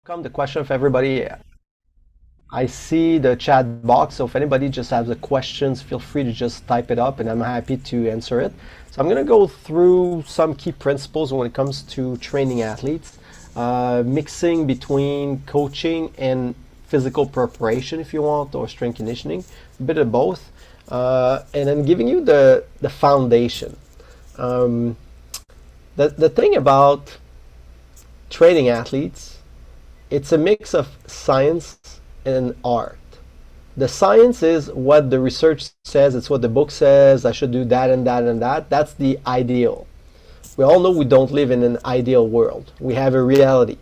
Come the question of everybody. I see the chat box, so if anybody just has the questions, feel free to just type it up and I'm happy to answer it. So I'm going to go through some key principles when it comes to training athletes, mixing between coaching and physical preparation if you want, or strength conditioning, a bit of both, and then giving you the foundation. Um, the thing about training athletes, it's a mix of science and art. The science is what the research says, it's what the book says, I should do that and that and that. That's the ideal. We all know we don't live in an ideal world. We have a reality.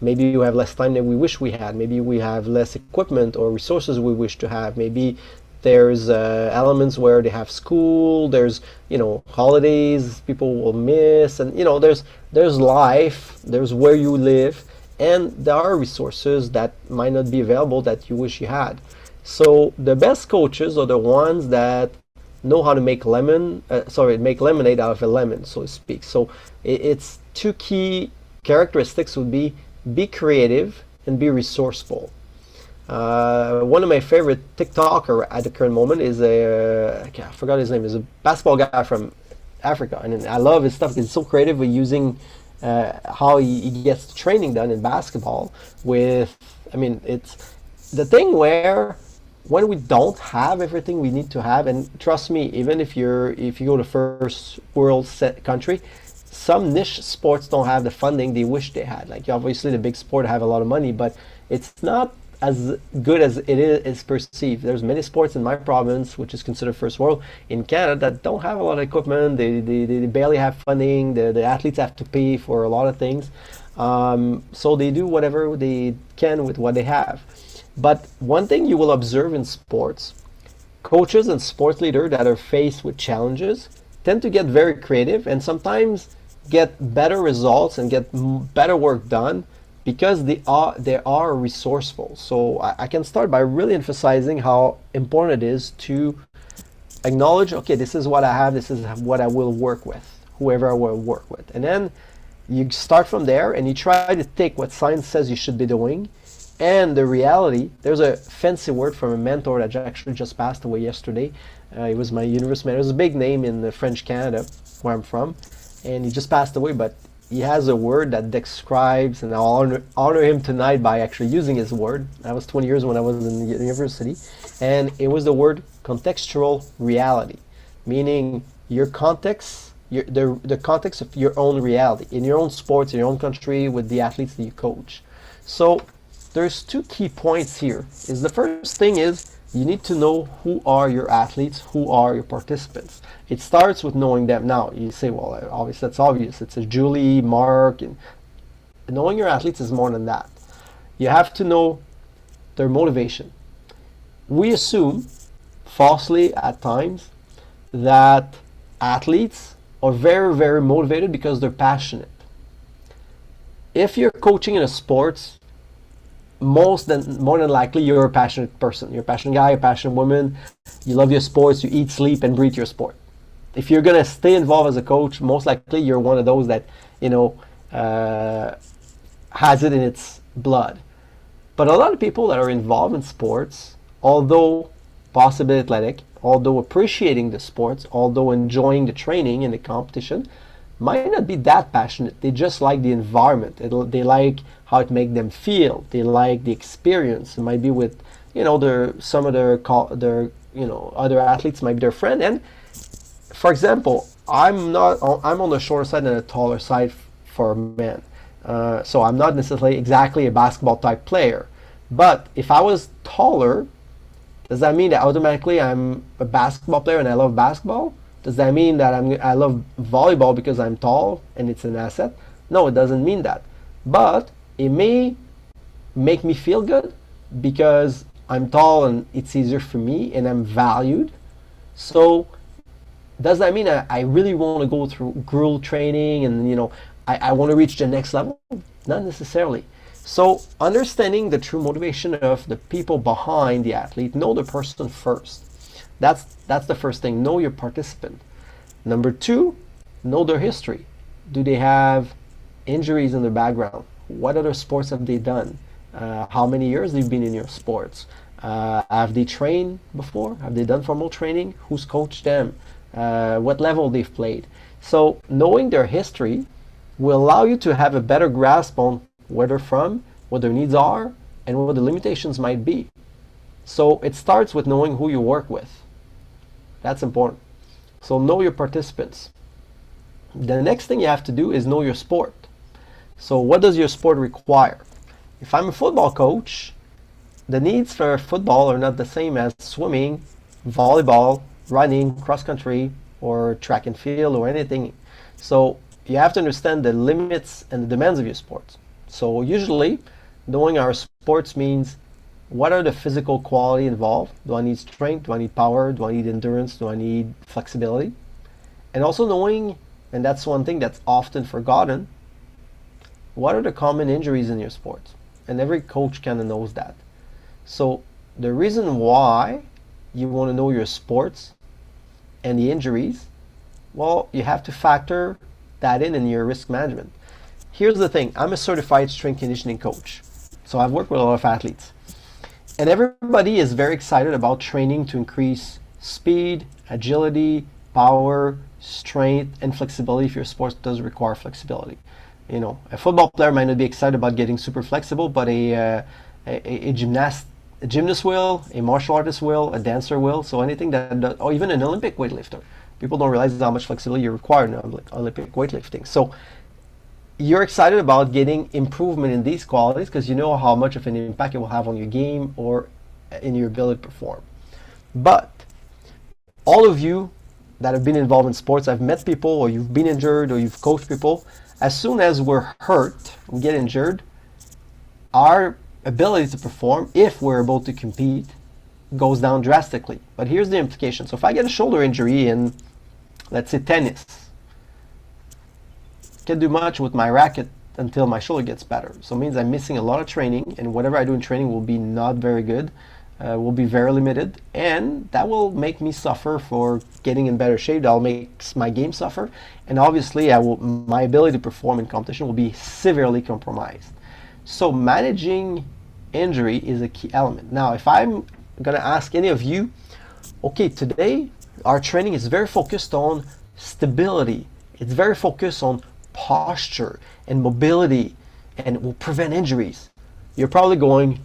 Maybe you have less time than we wish we had. Maybe we have less equipment or resources we wish to have. Maybe there's elements where they have school, there's holidays people will miss, and there's life, there's where you live, and there are resources that might not be available that you wish you had. So the best coaches are the ones that know how to make make lemonade out of a lemon, so to speak. So it's two key characteristics would be creative and be resourceful. One of my favorite TikToker at the current moment is I forgot his name, is a basketball guy from Africa, and I love his stuff. He's so creative with using how he gets training done in basketball. It's the thing where when we don't have everything we need to have, and trust me, even if you go to first world country, some niche sports don't have the funding they wish they had. Like obviously the big sport have a lot of money, but it's not as good as it is perceived. There's many sports in my province, which is considered first world, in Canada, that don't have a lot of equipment. They barely have funding. The athletes have to pay for a lot of things. So they do whatever they can with what they have. But one thing you will observe in sports, coaches and sports leaders that are faced with challenges tend to get very creative and sometimes get better results and get better work done because they are resourceful. So I can start by really emphasizing how important it is to acknowledge, okay, this is what I have, this is what I will work with, whoever I will work with. And then you start from there and you try to take what science says you should be doing and the reality. There's a fancy word from a mentor that actually just passed away yesterday. He was my university mentor. It was a big name in the French Canada, where I'm from, and he just passed away, but he has a word that describes, and I'll honor him tonight by actually using his word. That was 20 years when I was in the university, and it was the word contextual reality, meaning your context, the context of your own reality, in your own sports, in your own country, with the athletes that you coach. So there's two key points here. Is the first thing is you need to know who are your athletes, who are your participants. It starts with knowing them. Now you say, well, obviously that's obvious. It's a Julie, Mark, and knowing your athletes is more than that. You have to know their motivation. We assume, falsely at times, that athletes are very, very motivated because they're passionate. If you're coaching in a sport, more than likely you're a passionate person. You're a passionate guy, a passionate woman. You love your sports. You eat, sleep, and breathe your sport. If you're gonna stay involved as a coach, most likely you're one of those that has it in its blood. But a lot of people that are involved in sports, although possibly athletic, although appreciating the sports, although enjoying the training and the competition, might not be that passionate. They just like the environment. They like how it makes them feel. They like the experience. It might be with, some of their other athletes might be their friend. And for example, I'm on the shorter side and the taller side for men. So I'm not necessarily exactly a basketball type player. But if I was taller, does that mean that automatically I'm a basketball player and I love basketball? Does that mean that I love volleyball because I'm tall and it's an asset? No, it doesn't mean that. But it may make me feel good because I'm tall and it's easier for me and I'm valued. So does that mean I really want to go through gruel training and I want to reach the next level? Not necessarily. So understanding the true motivation of the people behind the athlete, know the person first. That's the first thing. Know your participant. Number two, know their history. Do they have injuries in their background? what other sports have they done? How many years they've been in your sports? Have they trained before? Have they done formal training? Who's coached them? What level they've played? So knowing their history will allow you to have a better grasp on where they're from, what their needs are, and what the limitations might be. So it starts with knowing who you work with. That's important. So know your participants. The next thing you have to do is know your sport. So what does your sport require? If I'm a football coach, the needs for football are not the same as swimming, volleyball, running, cross country, or track and field, or anything. So you have to understand the limits and the demands of your sports. So usually, knowing our sports means what are the physical quality involved? Do I need strength? Do I need power? Do I need endurance? Do I need flexibility? And also knowing, and that's one thing that's often forgotten, what are the common injuries in your sport? And every coach kind of knows that. So the reason why you want to know your sports and the injuries, well, you have to factor that in your risk management. Here's the thing, I'm a certified strength conditioning coach. So I've worked with a lot of athletes. And everybody is very excited about training to increase speed, agility, power, strength, and flexibility if your sport does require flexibility. You know, a football player might not be excited about getting super flexible, but a gymnast will, a martial artist will, a dancer will. So anything that, or even an Olympic weightlifter. People don't realize how much flexibility you require in Olympic weightlifting. So you're excited about getting improvement in these qualities because you know how much of an impact it will have on your game or in your ability to perform. But all of you that have been involved in sports, I've met people, or you've been injured, or you've coached people, as soon as we're hurt, we get injured, our ability to perform, if we're able to compete, goes down drastically. But here's the implication. So if I get a shoulder injury in, let's say, tennis, can't do much with my racket until my shoulder gets better. So it means I'm missing a lot of training, and whatever I do in training will be not very good, will be very limited, and that will make me suffer for getting in better shape. That'll make my game suffer, and obviously my ability to perform in competition will be severely compromised. So managing injury is a key element. Now, if I'm going to ask any of you, okay, today our training is very focused on stability. It's very focused on posture and mobility, and it will prevent injuries. You're probably going,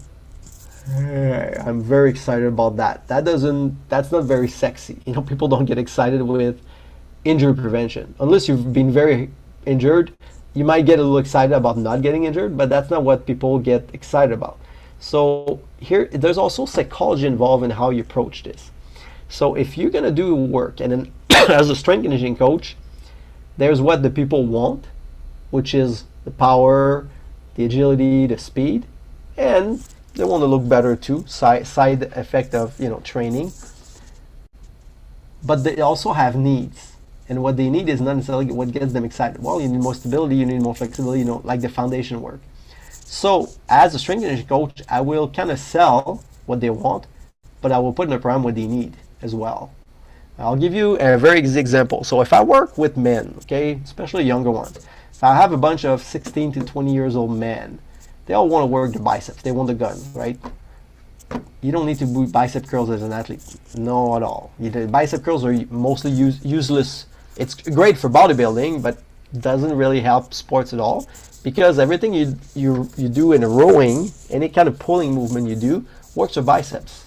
hey, I'm very excited about that. That's not very sexy. You know, people don't get excited with injury prevention. Unless you've been very injured, you might get a little excited about not getting injured, but that's not what people get excited about. So here, there's also psychology involved in how you approach this. So if you're gonna do work, and then as a strength conditioning coach, there's what the people want, which is the power, the agility, the speed, and they want to look better too, side effect of, you know, training. But they also have needs, and what they need is not necessarily what gets them excited. Well, you need more stability, you need more flexibility, you know, like the foundation work. So as a strength conditioning coach, I will kind of sell what they want, but I will put in the program what they need as well. I'll give you a very easy example. So if I work with men, okay, especially younger ones, if I have a bunch of 16 to 20 years old men, they all want to work the biceps. They want the gun, right? You don't need to do bicep curls as an athlete. No, at all. The bicep curls are mostly useless. It's great for bodybuilding, but doesn't really help sports at all, because everything you do in a rowing, any kind of pulling movement you do, works with biceps.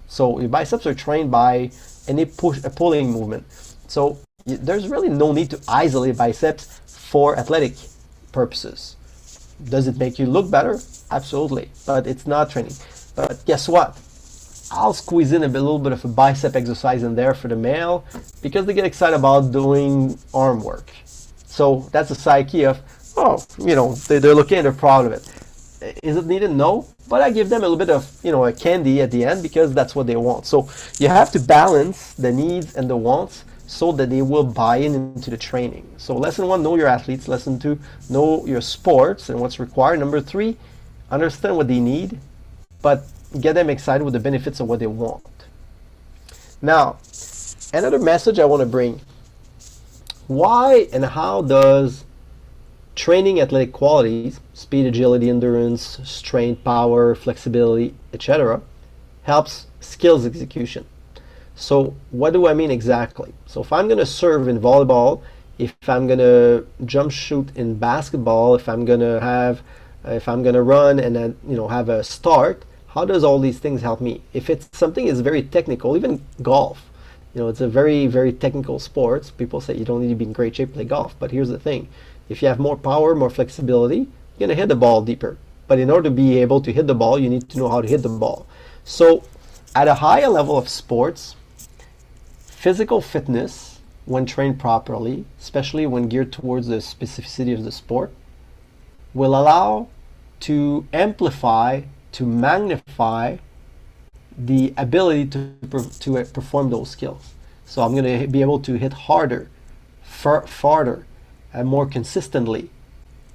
So your biceps are trained by any pulling movement. So there's really no need to isolate biceps for athletic purposes. Does it make you look better? Absolutely, but it's not training. But guess what? I'll squeeze in little bit of a bicep exercise in there for the male, because they get excited about doing arm work. So that's the psyche of, oh, you know, they're looking and they're proud of it. Is it needed? No, but I give them a little bit of, you know, a candy at the end, because that's what they want. So you have to balance the needs and the wants so that they will buy into the training. So lesson 1, know your athletes. Lesson 2, know your sports and what's required. Number 3, understand what they need, but get them excited with the benefits of what they want. Now, another message I want to bring. Why and how does Training athletic qualities, speed, agility, endurance, strength, power, flexibility, etc., helps skills execution. So what do I mean exactly? So if I'm going to serve in volleyball, if I'm going to jump shoot in basketball, if I'm going to run and then have a start, how does all these things help me? If it's something is very technical, even golf, it's a very, very technical sport. People say you don't need to be in great shape to play golf, but here's the thing. If you have more power, more flexibility, you're going to hit the ball deeper. But in order to be able to hit the ball, you need to know how to hit the ball. So at a higher level of sports, physical fitness, when trained properly, especially when geared towards the specificity of the sport, will allow to amplify, to magnify the ability to perform those skills. So I'm going to be able to hit harder, farther, and more consistently,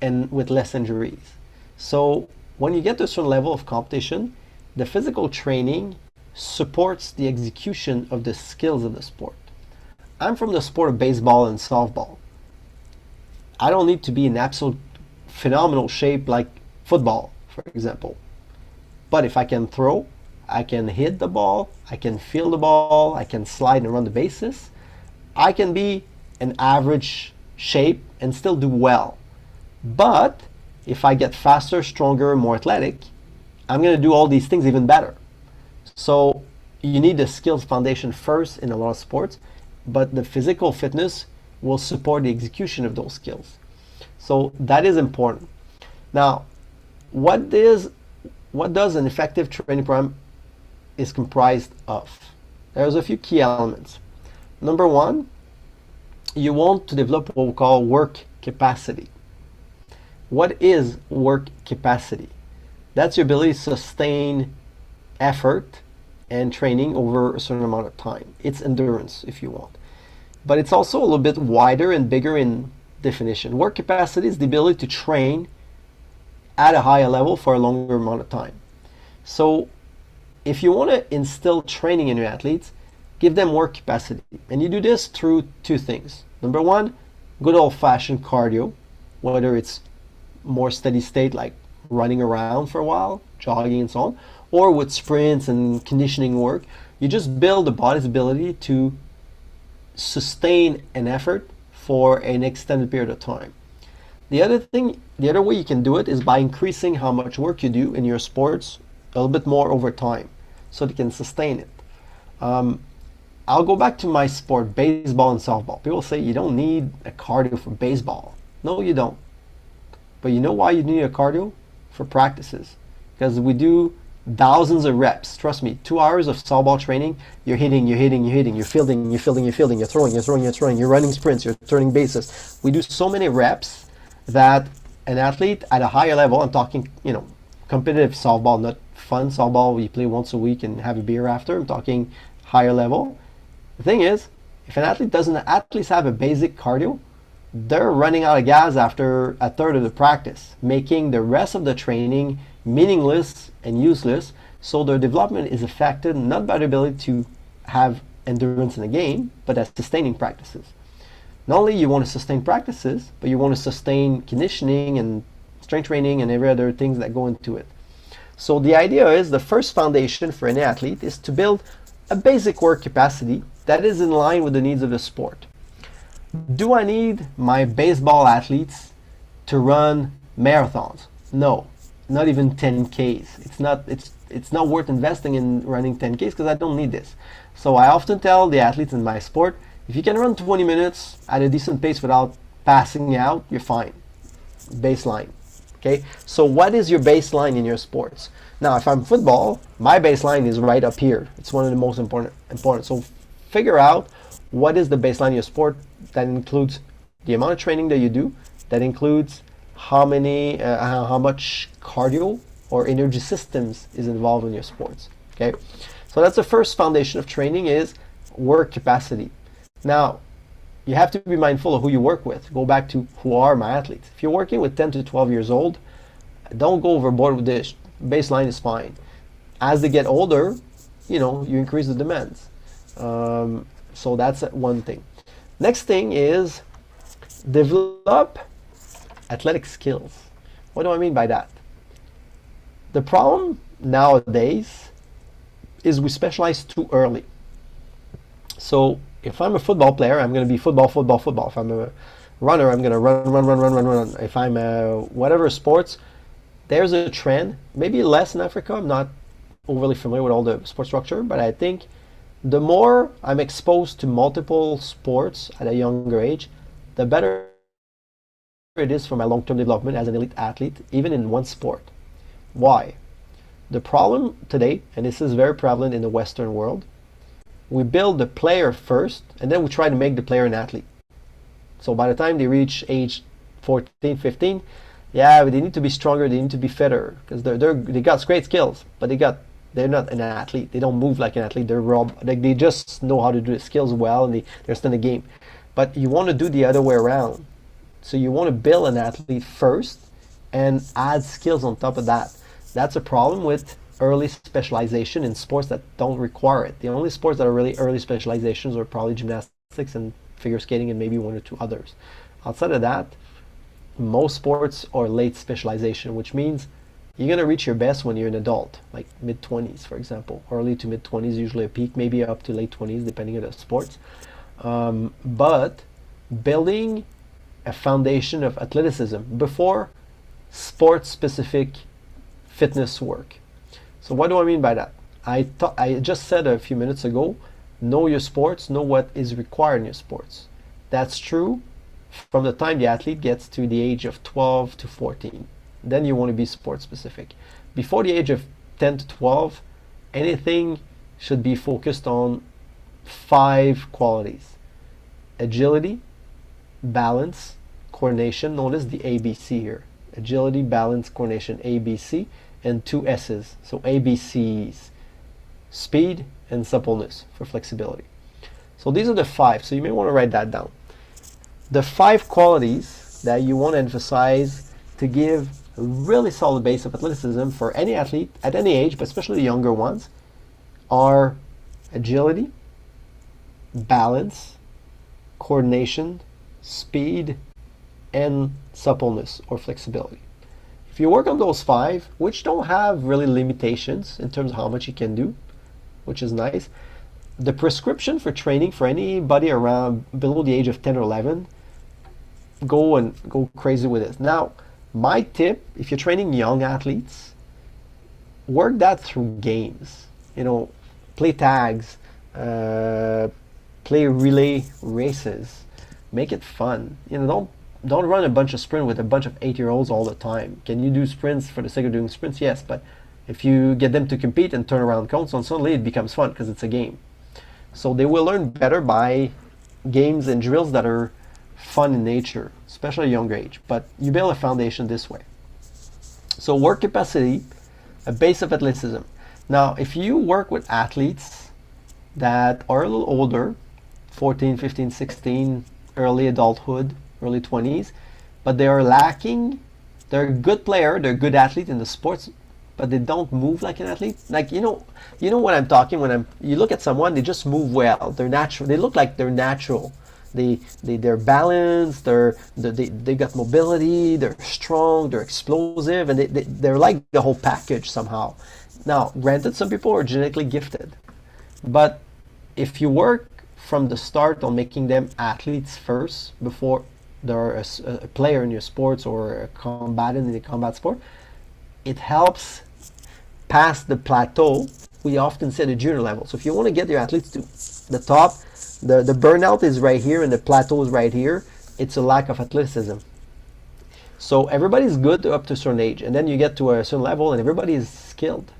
and with less injuries. So when you get to a certain level of competition, the physical training supports the execution of the skills of the sport. I'm from the sport of baseball and softball. I don't need to be in absolute phenomenal shape like football, for example. But if I can throw, I can hit the ball, I can feel the ball, I can slide and run the bases, I can be an average shape and still do well. But if I get faster, stronger, more athletic, I'm going to do all these things even better. So you need the skills foundation first in a lot of sports, but the physical fitness will support the execution of those skills. So that is important. Now, what does an effective training program is comprised of? There's a few key elements. Number one, you want to develop what we call work capacity. What is work capacity? That's your ability to sustain effort and training over a certain amount of time. It's endurance, if you want. But it's also a little bit wider and bigger in definition. Work capacity is the ability to train at a higher level for a longer amount of time. So if you want to instill training in your athletes, give them work capacity. And you do this through two things. Number one, good old-fashioned cardio, whether it's more steady state like running around for a while, jogging and so on, or with sprints and conditioning work. You just build the body's ability to sustain an effort for an extended period of time. The other way you can do it is by increasing how much work you do in your sports a little bit more over time so they can sustain it. I'll go back to my sport, baseball and softball. People say you don't need a cardio for baseball. No, you don't. But you know why you need a cardio? For practices. Because we do thousands of reps. Trust me, 2 hours of softball training, you're hitting, you're fielding, you're throwing, you're running sprints, you're turning bases. We do so many reps that an athlete at a higher level, I'm talking, competitive softball, not fun softball where you play once a week and have a beer after. I'm talking higher level. The thing is, if an athlete doesn't at least have a basic cardio, they're running out of gas after a third of the practice, making the rest of the training meaningless and useless. So their development is affected not by the ability to have endurance in the game, but as sustaining practices. Not only you want to sustain practices, but you want to sustain conditioning and strength training and every other things that go into it. So the idea is the first foundation for any athlete is to build a basic work capacity that is in line with the needs of the sport. Do I need my baseball athletes to run marathons? No, not even 10Ks. It's not worth investing in running 10Ks because I don't need this. So I often tell the athletes in my sport, if you can run 20 minutes at a decent pace without passing out, you're fine. Baseline. Okay, so what is your baseline in your sports? Now, if I'm football, my baseline is right up here. It's one of the most important. So figure out what is the baseline of your sport. That includes the amount of training that you do. That includes how much cardio or energy systems is involved in your sports. Okay, so that's the first foundation of training is work capacity. Now, you have to be mindful of who you work with. Go back to who are my athletes. If you're working with 10 to 12 years old, don't go overboard with this. Baseline is fine. As they get older, you increase the demands. So that's one thing. Next thing is develop athletic skills. What do I mean by that? The problem nowadays is we specialize too early. So if I'm a football player, I'm going to be football, football, football. If I'm a runner, I'm going to run, run, run, run, run, run. If I'm a whatever sports, there's a trend, maybe less in Africa. I'm not overly familiar with all the sport structure, but I think the more I'm exposed to multiple sports at a younger age, the better it is for my long-term development as an elite athlete, even in one sport. Why? The problem today, and this is very prevalent in the Western world, we build the player first, and then we try to make the player an athlete. So by the time they reach age 14, 15, yeah, but they need to be stronger, they need to be fitter, because they got great skills, but they're not an athlete. They don't move like an athlete. They just know how to do the skills well, and they understand the game. But you want to do the other way around. So you want to build an athlete first and add skills on top of that. That's a problem with early specialization in sports that don't require it. The only sports that are really early specializations are probably gymnastics and figure skating and maybe one or two others. Outside of that, most sports are late specialization, which means you're going to reach your best when you're an adult, like mid-20s, for example. Early to mid-20s, usually a peak, maybe up to late 20s, depending on the sports. But building a foundation of athleticism before sport-specific fitness work. So what do I mean by that? I just said a few minutes ago, know your sports, know what is required in your sports. That's true from the time the athlete gets to the age of 12 to 14. Then you want to be sport specific. Before the age of 10 to 12, anything should be focused on 5 qualities: agility, balance, coordination. Notice the ABC here: agility, balance, coordination, ABC, and 2 S's. So ABCs: speed and suppleness for flexibility. So these are the 5. So you may want to write that down. The 5 qualities that you want to emphasize to give a really solid base of athleticism for any athlete at any age, but especially the younger ones, are agility, balance, coordination, speed, and suppleness or flexibility. If you work on those 5, which don't have really limitations in terms of how much you can do, which is nice, the prescription for training for anybody around below the age of 10 or 11, go crazy with it. Now, my tip, if you're training young athletes, work that through games. Play tags, play relay races, make it fun. Don't run a bunch of sprint with a bunch of 8-year-olds all the time. Can you do sprints for the sake of doing sprints? Yes, but if you get them to compete and turn around cones, suddenly it becomes fun because it's a game. So they will learn better by games and drills that are fun in nature, especially at a younger age. But you build a foundation this way. So work capacity, a base of athleticism. Now, if you work with athletes that are a little older, 14, 15, 16, early adulthood, early 20s, but they are lacking, they're a good player, they're a good athlete in the sports, but they don't move like an athlete. Like, you know what I'm talking when you look at someone, they just move well. They're natural. They look like they're natural. They're balanced, they got mobility, they're strong, they're explosive, and they're like the whole package somehow. Now, granted, some people are genetically gifted, but if you work from the start on making them athletes first before they're a player in your sports or a combatant in a combat sport, it helps pass the plateau. We often say the junior level. So if you want to get your athletes to the top, the burnout is right here and the plateau is right here. It's a lack of athleticism. So everybody's good up to a certain age, and then you get to a certain level and everybody is skilled.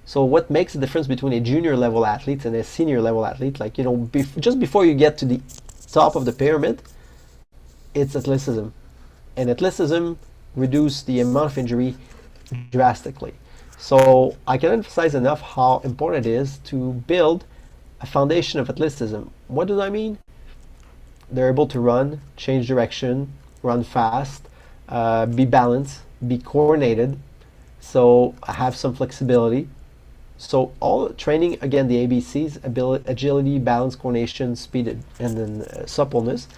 So what makes the difference between a junior level athlete and a senior level athlete, like, just before you get to the top of the pyramid, it's athleticism. And athleticism reduces the amount of injury drastically. So I can emphasize enough how important it is to build a foundation of athleticism. What does that mean? They're able to run, change direction, run fast, be balanced, be coordinated, so have some flexibility. So all training, again, the ABCs, agility, balance, coordination, speed, and then suppleness,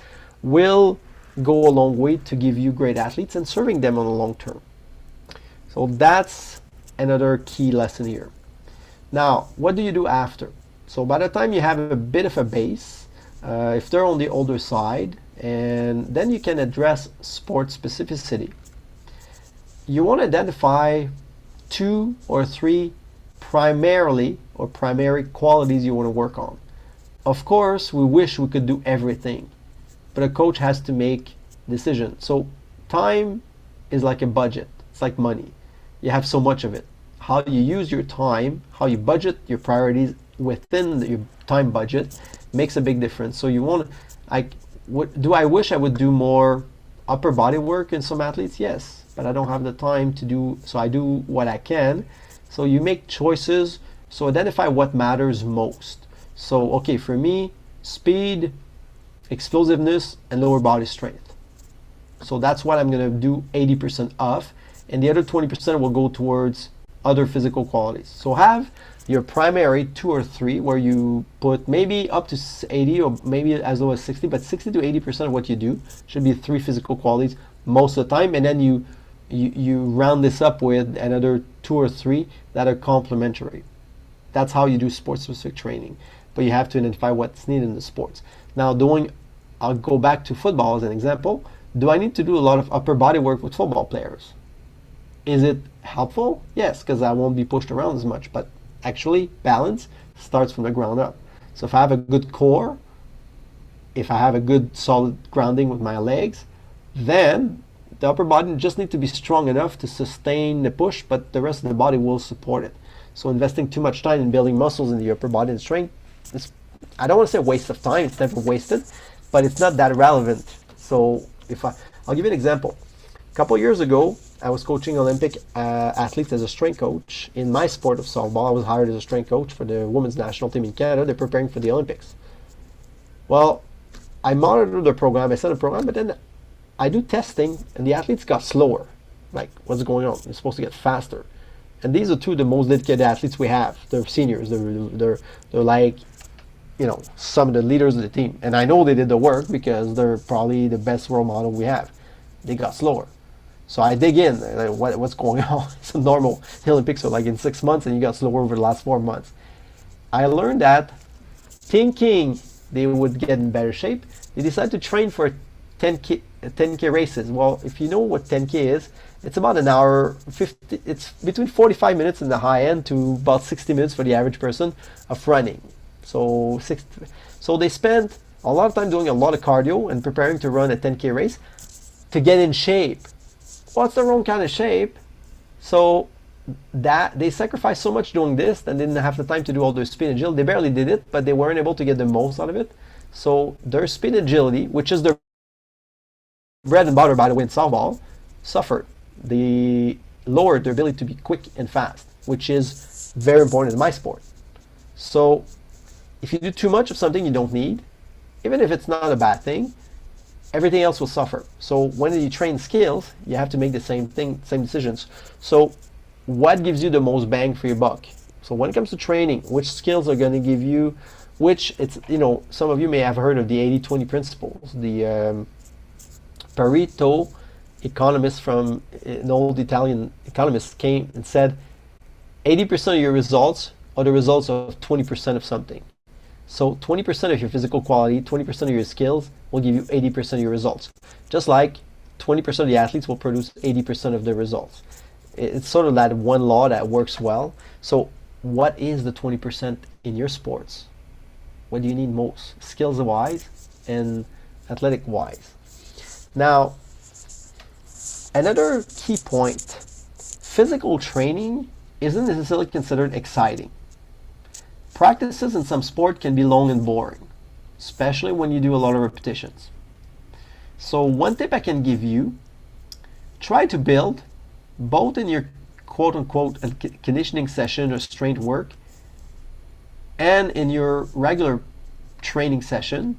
will go a long way to give you great athletes and serving them on the long term. So that's another key lesson here. Now, what do you do after? So by the time you have a bit of a base, if they're on the older side, and then you can address sport specificity. You want to identify 2 or 3 primary qualities you want to work on. Of course, we wish we could do everything, but a coach has to make decisions. So time is like a budget. It's like money. You have so much of it. How you use your time, how you budget your priorities within your time budget makes a big difference. So you want to, I wish I would do more upper body work in some athletes? Yes, but I don't have the time to do, so I do what I can. So you make choices, so identify what matters most. So, okay, for me, speed, explosiveness, and lower body strength. So that's what I'm going to do 80% of, and the other 20% will go towards other physical qualities. So have your primary 2 or 3 where you put maybe up to 80 or maybe as low as 60, but 60 to 80% of what you do should be 3 physical qualities most of the time, and then you round this up with another 2 or 3 that are complementary. That's how you do sport-specific training, but you have to identify what's needed in the sports. Now, I'll go back to football as an example. Do I need to do a lot of upper body work with football players? Is it helpful? Yes, because I won't be pushed around as much, but actually balance starts from the ground up. So if I have a good core, if I have a good solid grounding with my legs, then the upper body just needs to be strong enough to sustain the push, but the rest of the body will support it. So investing too much time in building muscles in the upper body and strength, I don't want to say a waste of time, it's never wasted, but it's not that relevant. So I'll give you an example. A couple years ago, I was coaching Olympic athletes as a strength coach. In my sport of softball, I was hired as a strength coach for the women's national team in Canada. They're preparing for the Olympics. Well, I monitor the program, I set a program, but then I do testing, and the athletes got slower. Like, what's going on? They're supposed to get faster. And these are 2 of the most dedicated athletes we have. They're seniors. They're like, some of the leaders of the team. And I know they did the work because they're probably the best role model we have. They got slower. So I dig in, like, what's going on? It's a normal. The Olympics are like in 6 months, and you got slower over the last 4 months. I learned that thinking they would get in better shape, they decided to train for 10K races. Well, if you know what 10K is, it's about an hour, it's between 45 minutes in the high end to about 60 minutes for the average person of running. So they spend a lot of time doing a lot of cardio and preparing to run a 10K race to get in shape. Well, it's the wrong kind of shape. So that they sacrificed so much doing this and didn't have the time to do all their speed and agility. They barely did it, but they weren't able to get the most out of it. So their speed and agility, which is their bread and butter, by the way, in softball, suffered. They lowered their ability to be quick and fast, which is very important in my sport. So if you do too much of something you don't need, even if it's not a bad thing, everything else will suffer. So when you train skills, you have to make the same decisions. So what gives you the most bang for your buck? So when it comes to training, which skills are going to give you, some of you may have heard of the 80-20 principles. The Pareto economist from an old Italian economist came and said 80% of your results are the results of 20% of something. So 20% of your physical quality, 20% of your skills will give you 80% of your results. Just like 20% of the athletes will produce 80% of their results. It's sort of that one law that works well. So what is the 20% in your sports? What do you need most? Skills-wise and athletic-wise. Now, another key point, physical training isn't necessarily considered exciting. Practices in some sport can be long and boring, especially when you do a lot of repetitions. So one tip I can give you, try to build, both in your quote-unquote conditioning session or strength work and in your regular training session,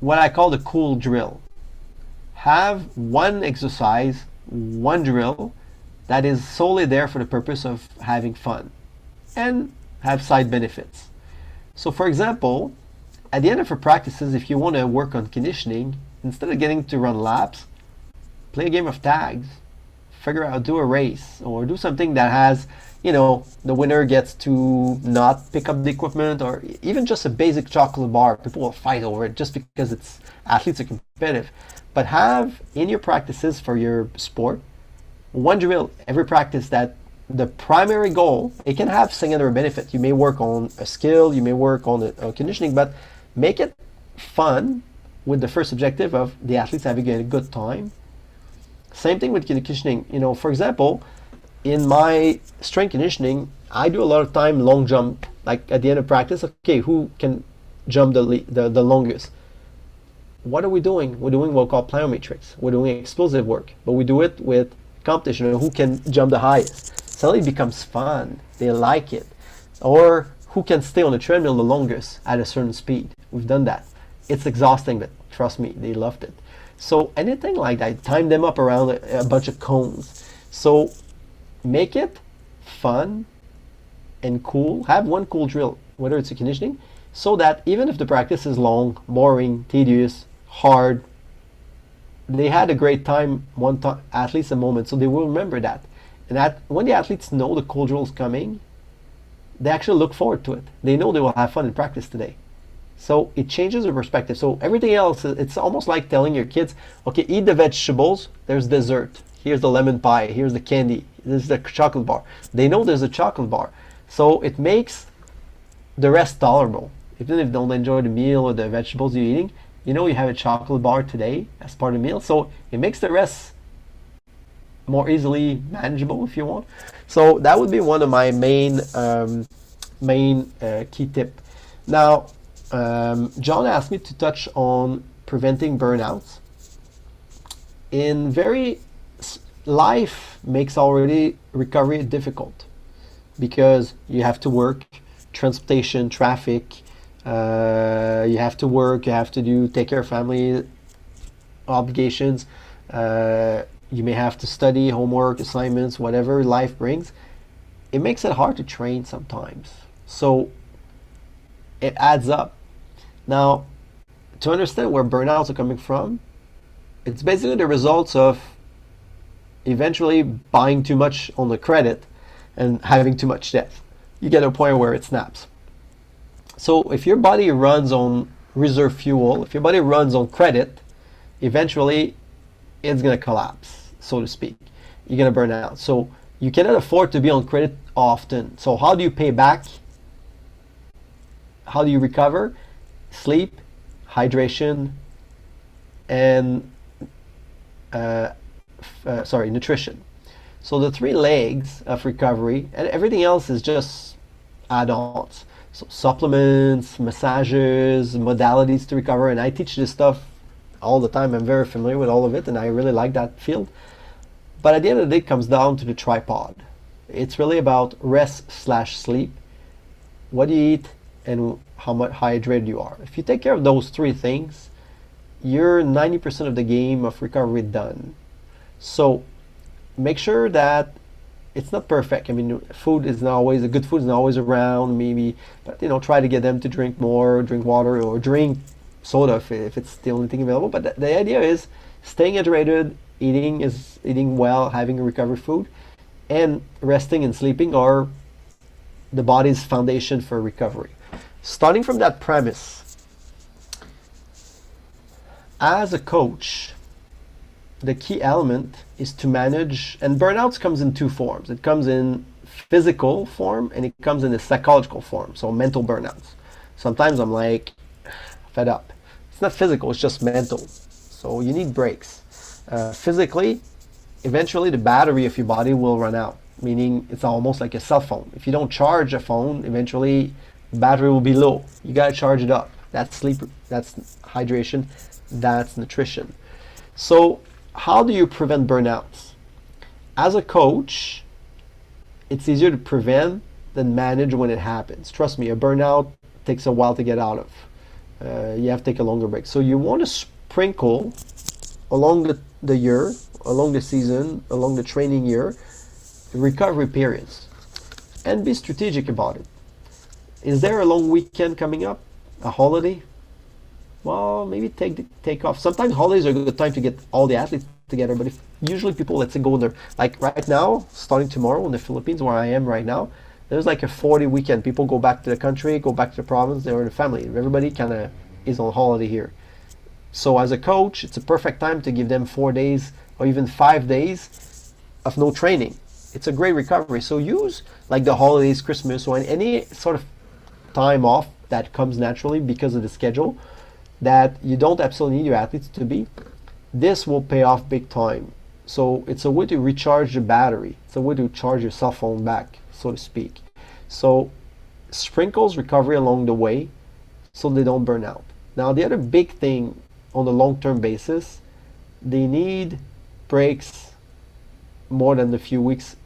what I call the cool drill. Have one exercise, one drill that is solely there for the purpose of having fun and have side benefits. So for example, at the end of your practices, if you want to work on conditioning, instead of getting to run laps, play a game of tags, figure out, do a race, or do something that has, the winner gets to not pick up the equipment, or even just a basic chocolate bar. People will fight over it just because athletes are competitive. But have in your practices for your sport one drill every practice that the primary goal, it can have secondary benefit. You may work on a skill, you may work on a conditioning, but make it fun with the first objective of the athletes having a good time. Same thing with conditioning. For example, in my strength conditioning, I do a lot of time long jump. Like at the end of practice, okay, who can jump the longest? What are we doing? We're doing what we call plyometrics. We're doing explosive work, but we do it with competition. Who can jump the highest? Suddenly it becomes fun. They like it. Or who can stay on the treadmill the longest at a certain speed? We've done that. It's exhausting, but trust me, they loved it. So anything like that, time them up around a bunch of cones. So make it fun and cool. Have one cool drill, whether it's a conditioning, so that even if the practice is long, boring, tedious, hard, they had a great time one time, at least a moment, so they will remember that. And that when the athletes know the cool drill is coming, they actually look forward to it. They know they will have fun in practice today. So it changes the perspective. So everything else, it's almost like telling your kids, okay, eat the vegetables, there's dessert. Here's the lemon pie, here's the candy, this is the chocolate bar. They know there's a chocolate bar. So it makes the rest tolerable. Even if they don't enjoy the meal or the vegetables you're eating, you have a chocolate bar today as part of the meal. So it makes the rest more easily manageable if you want. So that would be one of my main key tip. Now, John asked me to touch on preventing burnouts. Life makes already recovery difficult because you have to work, transportation, traffic, you have to work, you have to take care of family obligations, you may have to study, homework, assignments, whatever life brings. It makes it hard to train sometimes. So it adds up. Now, to understand where burnouts are coming from, it's basically the results of eventually buying too much on the credit and having too much debt. You get a point where it snaps. So if your body runs on reserve fuel, if your body runs on credit, eventually it's going to collapse, so to speak. You're going to burn out. So you cannot afford to be on credit often. So how do you pay back? How do you recover? Sleep, hydration, and nutrition. So the three legs of recovery, and everything else is just add-ons. So supplements, massages, modalities to recover, and I teach this stuff all the time. I'm very familiar with all of it, and I really like that field. But at the end of the day, it comes down to the tripod. It's really about rest/sleep, what you eat, and how much hydrated you are. If you take care of those three things, you're 90% of the game of recovery done. So make sure that it's not perfect. I mean, food is not always, good food is not always around, maybe, but try to get them to drink more, drink water, or drink soda if it's the only thing available. But the idea is staying hydrated, eating well, having recovery food, and resting and sleeping are the body's foundation for recovery. Starting from that premise, as a coach, the key element is to manage, and burnouts comes in two forms. It comes in physical form and it comes in a psychological form, so mental burnouts. Sometimes I'm like fed up. It's not physical, it's just mental. So you need breaks. Physically, eventually the battery of your body will run out, meaning it's almost like a cell phone. If you don't charge a phone, eventually the battery will be low. You gotta charge it up. That's sleep, that's hydration, that's nutrition. So how do you prevent burnouts? As a coach, it's easier to prevent than manage when it happens. Trust me, a burnout takes a while to get out of. You have to take a longer break. So you want to sprinkle along the year, along the season, along the training year, recovery periods. And be strategic about it. Is there a long weekend coming up? A holiday? well, maybe take off. Sometimes holidays are a good time to get all the athletes together, but if usually people, let's say, go there, like right now, starting tomorrow in the Philippines, where I am right now, there's like a 40 weekend. People go back to the country, go back to the province, they're in the family. Everybody kind of is on holiday here. So as a coach, it's a perfect time to give them 4 days or even 5 days of no training. It's a great recovery. So use like the holidays, Christmas, or any sort of time off that comes naturally because of the schedule that you don't absolutely need your athletes to be. This will pay off big time. So it's a way to recharge the battery. It's a way to charge your cell phone back, so to speak. So sprinkles recovery along the way so they don't burn out. Now the other big thing on the long-term basis, they need breaks more than a few weeks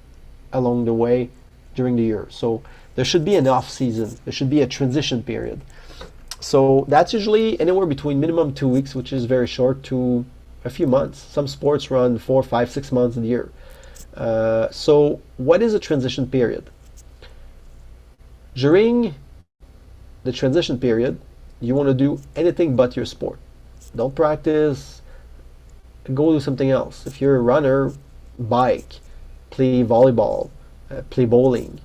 along the way during the year. So there should be an off season. There should be a transition period. So that's usually anywhere between minimum 2 weeks, which is very short, to a few months. Some sports run 4, 5, 6 months a year. So what is a transition period? During the transition period, you want to do anything but your sport. Don't practice, go do something else. If you're a runner, bike, play volleyball, play bowling.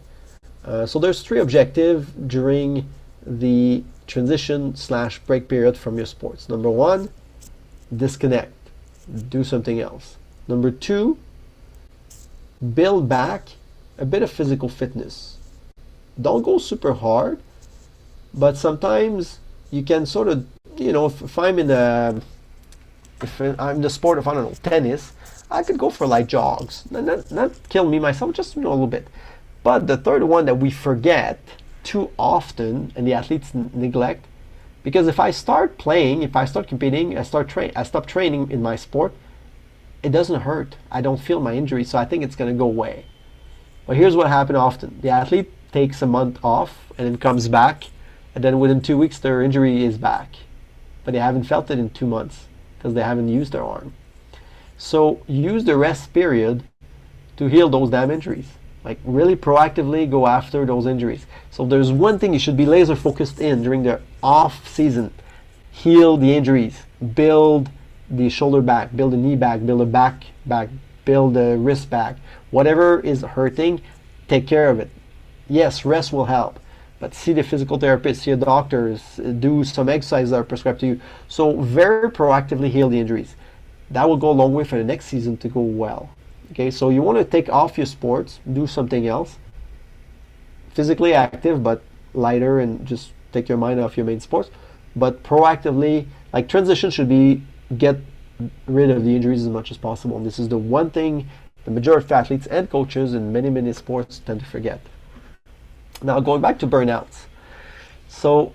So there's 3 objectives during the transition / break period from your sports. Number 1, disconnect, do something else. Number 2, build back a bit of physical fitness. Don't go super hard, but sometimes you can sort of, if I'm in the sport of, I don't know, tennis, I could go for light jogs, not kill me myself, just a little bit. But the third one that we forget too often and the athletes neglect, because if I start playing, if I start competing, I stop training in my sport, it doesn't hurt. I don't feel my injury, so I think it's going to go away. But here's what happens often. The athlete takes a month off and then comes back, and then within 2 weeks their injury is back. But they haven't felt it in 2 months because they haven't used their arm. So use the rest period to heal those damn injuries. Like really proactively go after those injuries. So there's one thing you should be laser focused in during the off season. Heal the injuries. Build the shoulder back, build the knee back, build the back, build the wrist back. Whatever is hurting, take care of it. Yes, rest will help, but see the physical therapist, see a doctor, do some exercises that are prescribed to you. So very proactively heal the injuries. That will go a long way for the next season to go well. Okay, so you want to take off your sports, do something else, physically active but lighter, and just take your mind off your main sports. But proactively, like transition should be get rid of the injuries as much as possible. And this is the one thing the majority of athletes and coaches in many sports tend to forget. Now going back to burnouts. So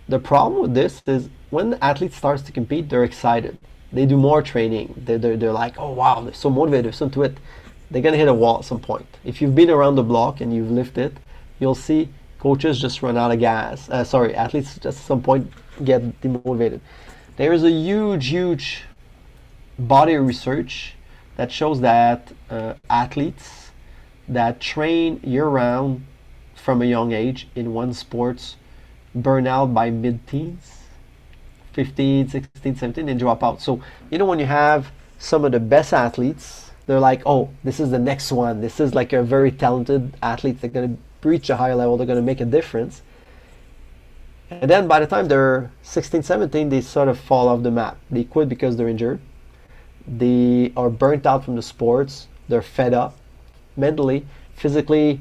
the problem with this is when the athlete starts to compete, they're excited. They do more training. They're like, oh wow, they're so motivated, they're so into it. They're gonna hit a wall at some point. If you've been around the block and you've lifted, you'll see coaches just run out of gas. Athletes just at some point get demotivated. There is a huge body of research that shows that athletes that train year-round from a young age in one sports burn out by mid-teens. 15, 16, 17, and drop out. So, when you have some of the best athletes, they're like, oh, this is the next one. This is like a very talented athlete. They're going to reach a higher level. They're going to make a difference. And then by the time they're 16, 17, they sort of fall off the map. They quit because they're injured. They are burnt out from the sports. They're fed up mentally. Physically,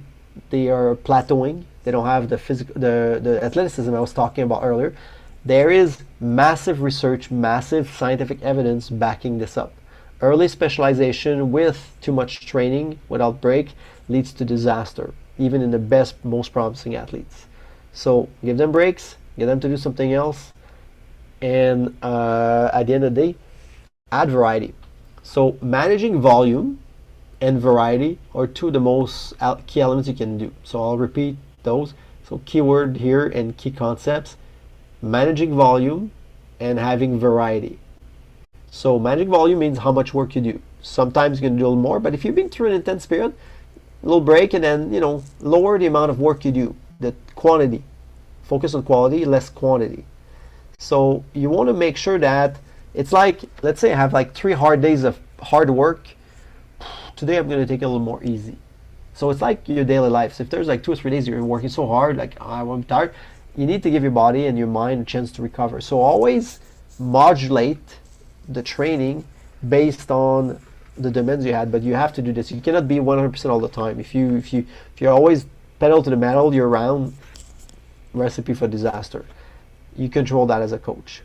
they are plateauing. They don't have the athleticism I was talking about earlier. There is massive research, massive scientific evidence backing this up. Early specialization with too much training without break leads to disaster, even in the best, most promising athletes. So give them breaks, get them to do something else, and at the end of the day, add variety. So managing volume and variety are two of the most key elements you can do. So I'll repeat those. So keyword here and key concepts. Managing volume and having variety. So managing volume means how much work you do. Sometimes you can do a little more, but if you've been through an intense period, a little break and then lower the amount of work you do, the quantity. Focus on quality, less quantity. So you want to make sure that it's like, let's say I have like 3 hard days of hard work. Today I'm going to take it a little more easy. So it's like your daily life. So if there's like 2 or 3 days you're working so hard, like I'm tired, you need to give your body and your mind a chance to recover. So always modulate the training based on the demands you had, but you have to do this. You cannot be 100% all the time. If you're always pedal to the metal year round, recipe for disaster. You control that as a coach.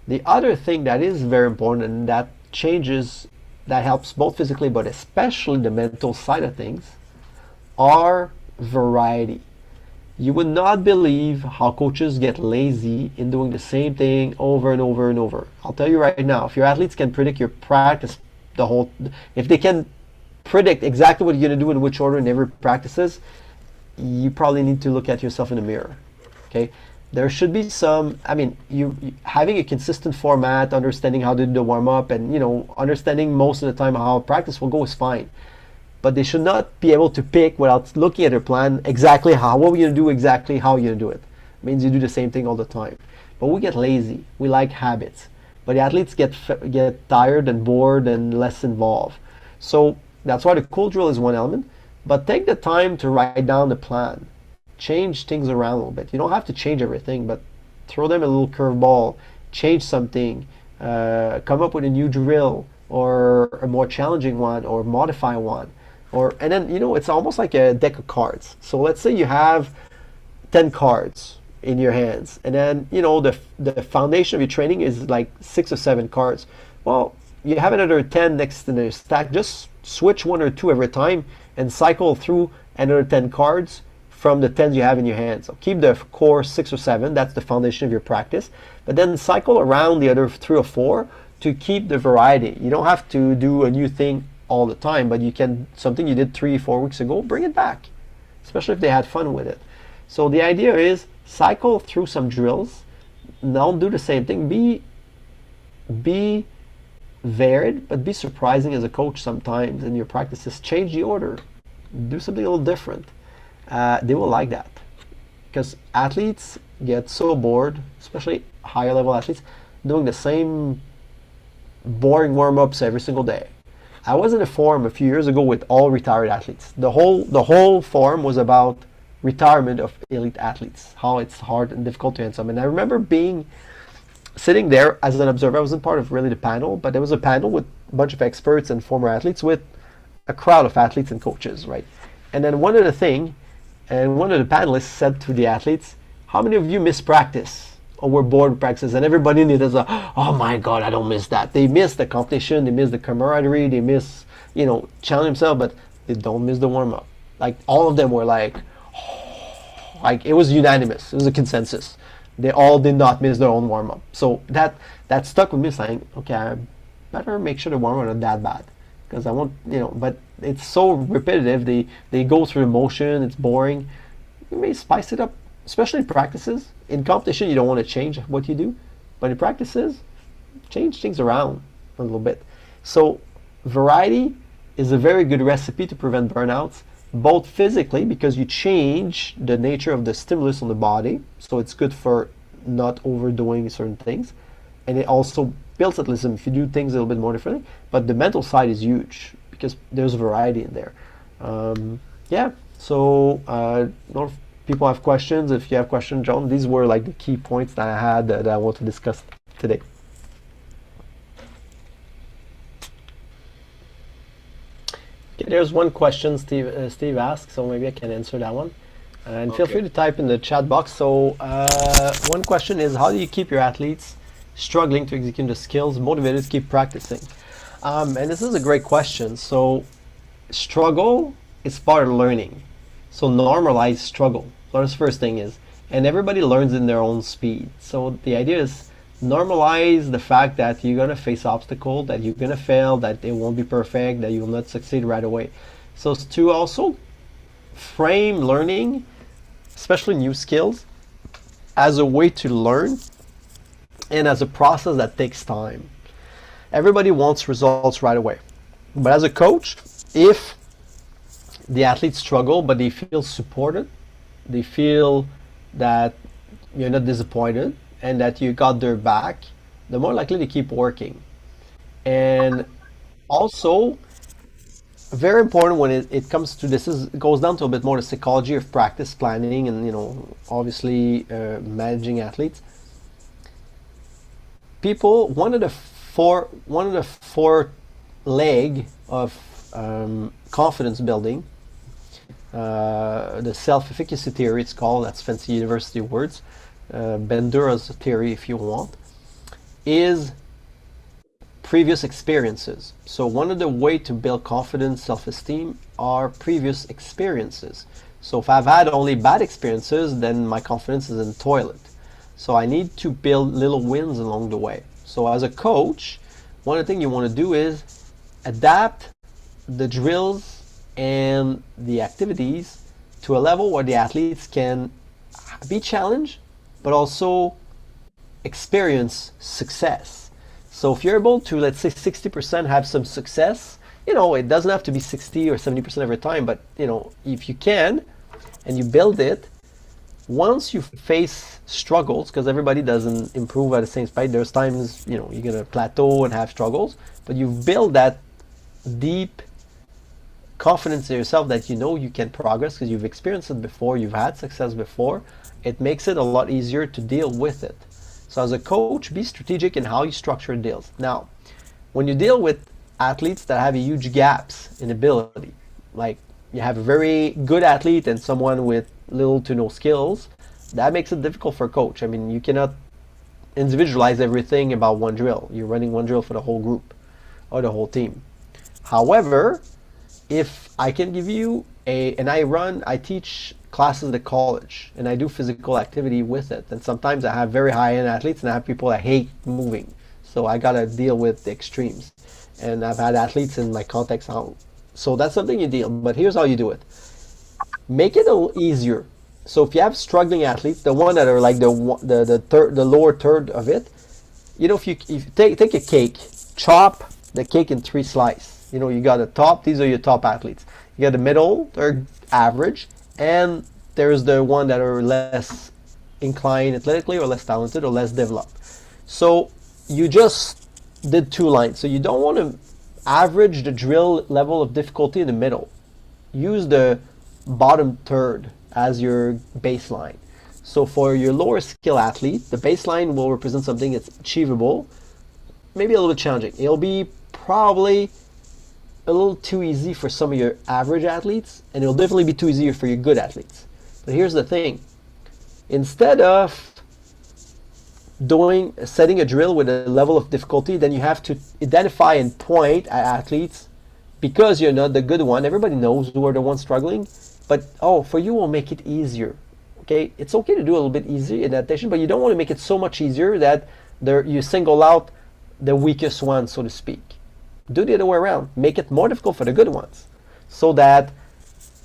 The other thing that is very important and that changes, that helps both physically but especially the mental side of things, are variety. You would not believe how coaches get lazy in doing the same thing over and over and over. I'll tell you right now, if your athletes can predict your practice, if they can predict exactly what you're going to do in which order in every practices, you probably need to look at yourself in the mirror. Okay, there should be some. I mean, you having a consistent format, understanding how to do the warm up, and understanding most of the time how practice will go is fine. But they should not be able to pick without looking at their plan exactly what we're going to do, exactly how you're going to do it. It means you do the same thing all the time. But we get lazy. We like habits. But the athletes get tired and bored and less involved. So that's why the cool drill is one element. But take the time to write down the plan. Change things around a little bit. You don't have to change everything, but throw them a little curveball. Change something. Come up with a new drill or a more challenging one or modify one. And then, it's almost like a deck of cards. So let's say you have 10 cards in your hands, and then, the foundation of your training is like 6 or 7 cards. Well, you have another 10 next in the stack. Just switch 1 or 2 every time and cycle through another 10 cards from the 10s you have in your hands. So keep the core 6 or 7. That's the foundation of your practice. But then cycle around the other 3 or 4 to keep the variety. You don't have to do a new thing all the time, but you can, something you did 3-4 weeks ago, bring it back, especially if they had fun with it. So the idea is cycle through some drills. Don't do the same thing. Be varied, but be surprising as a coach sometimes in your practices. Change the order. Do something a little different. They will like that, because athletes get so bored, especially higher level athletes, doing the same boring warm-ups every single day. I was in a forum a few years ago with all retired athletes. The whole forum was about retirement of elite athletes, how it's hard and difficult to answer them. And I remember sitting there as an observer. I wasn't part of really the panel, but there was a panel with a bunch of experts and former athletes with a crowd of athletes and coaches, right? And then one of the panelists said to the athletes, "How many of you miss practice or were bored with practices?" And everybody in it is like, "Oh my God, I don't miss that." They miss the competition, they miss the camaraderie, they miss, challenge themselves, but they don't miss the warm up. Like all of them were like it was unanimous. It was a consensus. They all did not miss their own warm up. So that stuck with me, saying, okay, I better make sure the warm up not that bad, because I want, but it's so repetitive. They go through the motion. It's boring. You may spice it up, especially in practices. In competition, you don't want to change what you do, but in practices, change things around a little bit. So variety is a very good recipe to prevent burnouts, both physically, because you change the nature of the stimulus on the body, so it's good for not overdoing certain things, and it also builds athleticism if you do things a little bit more differently. But the mental side is huge because there's variety in there. So if people have questions. If you have questions, John, these were like the key points that I had that I want to discuss today. Okay, there's one question Steve asked, so maybe I can answer that one. And feel free to type in the chat box. So one question is, how do you keep your athletes struggling to execute the skills motivated to keep practicing? And this is a great question. So struggle is part of learning. So normalize struggle. So that's the first thing is, and everybody learns in their own speed. So the idea is normalize the fact that you're going to face obstacles, that you're going to fail, that it won't be perfect, that you will not succeed right away. So to also frame learning, especially new skills, as a way to learn and as a process that takes time. Everybody wants results right away. But as a coach, if the athletes struggle but they feel supported, they feel that you're not disappointed, and that you got their back, the more likely to keep working. And also, very important when it comes to this is it goes down to a bit more the psychology of practice planning and obviously managing athletes. People, one of the four leg of confidence building, the self-efficacy theory it's called, that's fancy university words, Bandura's theory if you want, is previous experiences. So one of the way to build confidence, self-esteem are previous experiences. So if I've had only bad experiences, then my confidence is in the toilet. So I need to build little wins along the way. So as a coach, one of the things you want to do is adapt the drills and the activities to a level where the athletes can be challenged, but also experience success. So if you're able to, let's say 60% have some success, it doesn't have to be 60 or 70% every time, but if you can and you build it, once you face struggles, because everybody doesn't improve at the same speed, there's times, you're going to plateau and have struggles, but you build that deep confidence in yourself that you can progress because you've experienced it before, you've had success before. It makes it a lot easier to deal with it. So as a coach, be strategic in how you structure deals. Now, when you deal with athletes that have huge gaps in ability, like you have a very good athlete and someone with little to no skills, that makes it difficult for a coach. I mean, you cannot individualize everything about one drill. You're running one drill for the whole group or the whole team. However, if I can give you I teach classes at college and I do physical activity with it. And sometimes I have very high end athletes and I have people that hate moving. So I got to deal with the extremes. And I've had athletes in my context. So that's something you deal. But here's how you do it. Make it a little easier. So if you have struggling athletes, the one that are like the lower third of it, if you take a cake, chop the cake in 3 slices. You got the top, these are your top athletes. You got the middle, they're average, and there's the one that are less inclined athletically or less talented or less developed. So you just did 2 lines. So you don't want to average the drill level of difficulty in the middle. Use the bottom third as your baseline. So for your lower skill athlete, the baseline will represent something that's achievable, maybe a little bit challenging. It'll be probably a little too easy for some of your average athletes, and it'll definitely be too easy for your good athletes. But here's the thing. Instead of setting a drill with a level of difficulty, then you have to identify and point at athletes because you're not the good one. Everybody knows who are the ones struggling, but for you we'll make it easier. Okay, it's okay to do a little bit easier in adaptation, but you don't want to make it so much easier that you single out the weakest one, so to speak. Do the other way around. Make it more difficult for the good ones, so that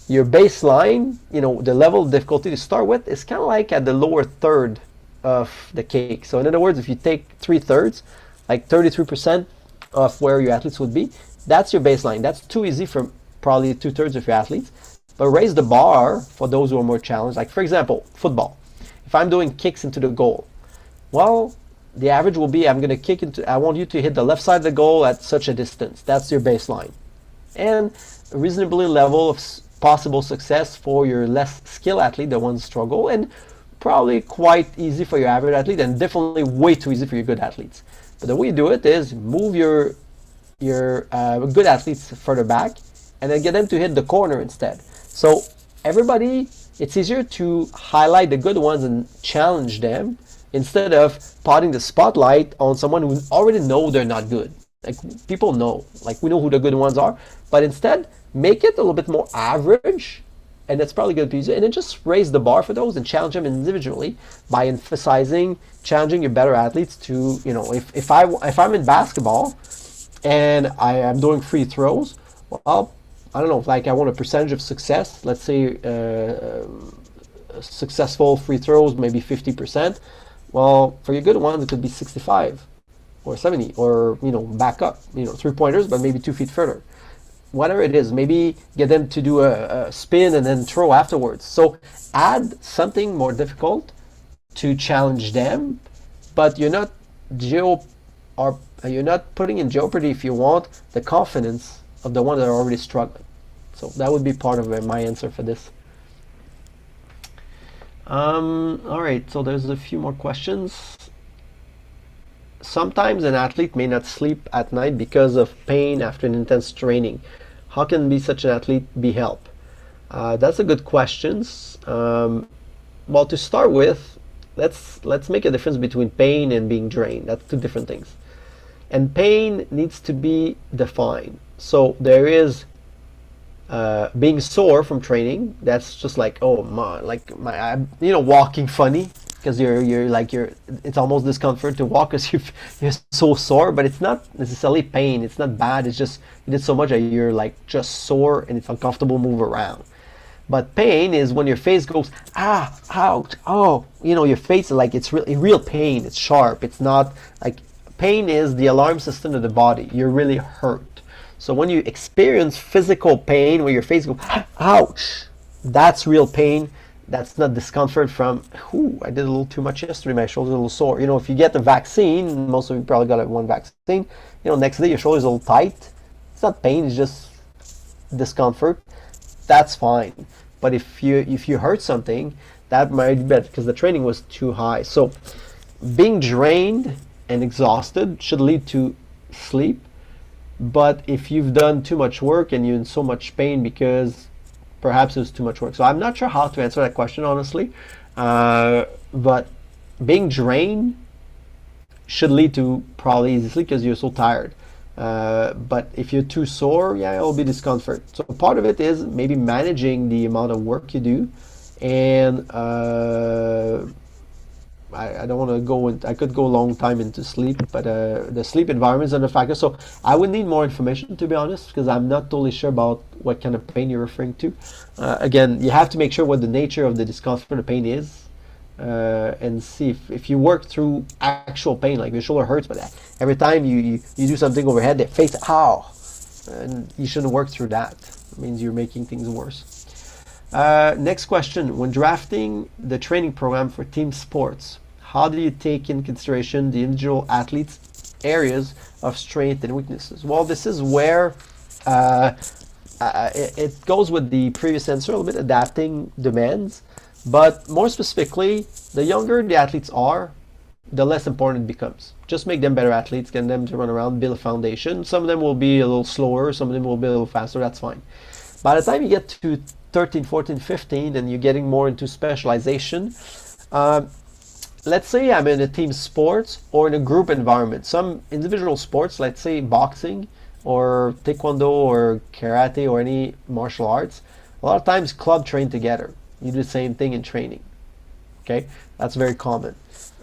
your baseline, the level of difficulty to start with, is kind of like at the lower third of the cake. So in other words, if you take 3/3, like 33% of where your athletes would be, that's your baseline. That's too easy for probably 2/3 of your athletes. But raise the bar for those who are more challenged. Like for example, football. If I'm doing kicks into the goal, well, the average will be, I want you to hit the left side of the goal at such a distance. That's your baseline. And a reasonably level of possible success for your less skilled athlete, the ones struggle, and probably quite easy for your average athlete, and definitely way too easy for your good athletes. But the way you do it is move your good athletes further back, and then get them to hit the corner instead. So everybody, it's easier to highlight the good ones and challenge them instead of putting the spotlight on someone who already know they're not good. Like people know, like we know who the good ones are, but instead make it a little bit more average, and that's probably going to be easy. And then just raise the bar for those and challenge them individually by challenging your better athletes to, if I'm in basketball and I am doing free throws, well, I don't know, like I want a percentage of success. Let's say successful free throws, maybe 50%. Well, for your good ones, it could be 65 or 70, or back up, 3-pointers, but maybe 2 feet further. Whatever it is, maybe get them to do a spin and then throw afterwards. So add something more difficult to challenge them, but geo or you're not putting in jeopardy, if you want, the confidence of the ones that are already struggling. So that would be part of my answer for this. All right, so there's a few more questions. Sometimes an athlete may not sleep at night because of pain after an intense training. How can such an athlete be helped? That's a good question. Well, to start with, let's make a difference between pain and being drained. That's two different things. And pain needs to be defined. So there is being sore from training. That's just like, oh my, like my, walking funny because it's almost discomfort to walk because you're so sore. But it's not necessarily pain. It's not bad. It's just you did so much that you're like just sore and it's uncomfortable to move around. But pain is when your face goes, ouch, oh, your face is like, it's really real pain. It's sharp. It's not like, pain is the alarm system of the body. You're really hurt. So when you experience physical pain where your face goes, ouch, that's real pain. That's not discomfort from, I did a little too much yesterday, my shoulder's a little sore. If you get the vaccine, most of you probably got one vaccine, next day your shoulder's a little tight. It's not pain, it's just discomfort. That's fine. But if you hurt something, that might be better because the training was too high. So being drained and exhausted should lead to sleep. But if you've done too much work and you're in so much pain because perhaps it was too much work. So I'm not sure how to answer that question, honestly. But being drained should lead to probably easy sleep because you're so tired. But if you're too sore, it'll be discomfort. So part of it is maybe managing the amount of work you do, and I don't want to go in. I could go a long time into sleep, but the sleep environment is another factor. So I would need more information, to be honest, because I'm not totally sure about what kind of pain you're referring to. Again, you have to make sure what the nature of the discomfort or pain is. And see if you work through actual pain, like your shoulder hurts, but every time you do something overhead, their face, and you shouldn't work through that. It means you're making things worse. Next question: when drafting the training program for team sports, how do you take in consideration the individual athletes' areas of strength and weaknesses? Well, this is where it goes with the previous answer a little bit, adapting demands. But more specifically, the younger the athletes are, the less important it becomes. Just make them better athletes, get them to run around, build a foundation. Some of them will be a little slower, some of them will be a little faster, that's fine. By the time you get to 13, 14, 15, and you're getting more into specialization, let's say I'm in a team sports or in a group environment. Some individual sports, let's say boxing or taekwondo or karate or any martial arts, a lot of times club train together. You do the same thing in training. Okay, that's very common.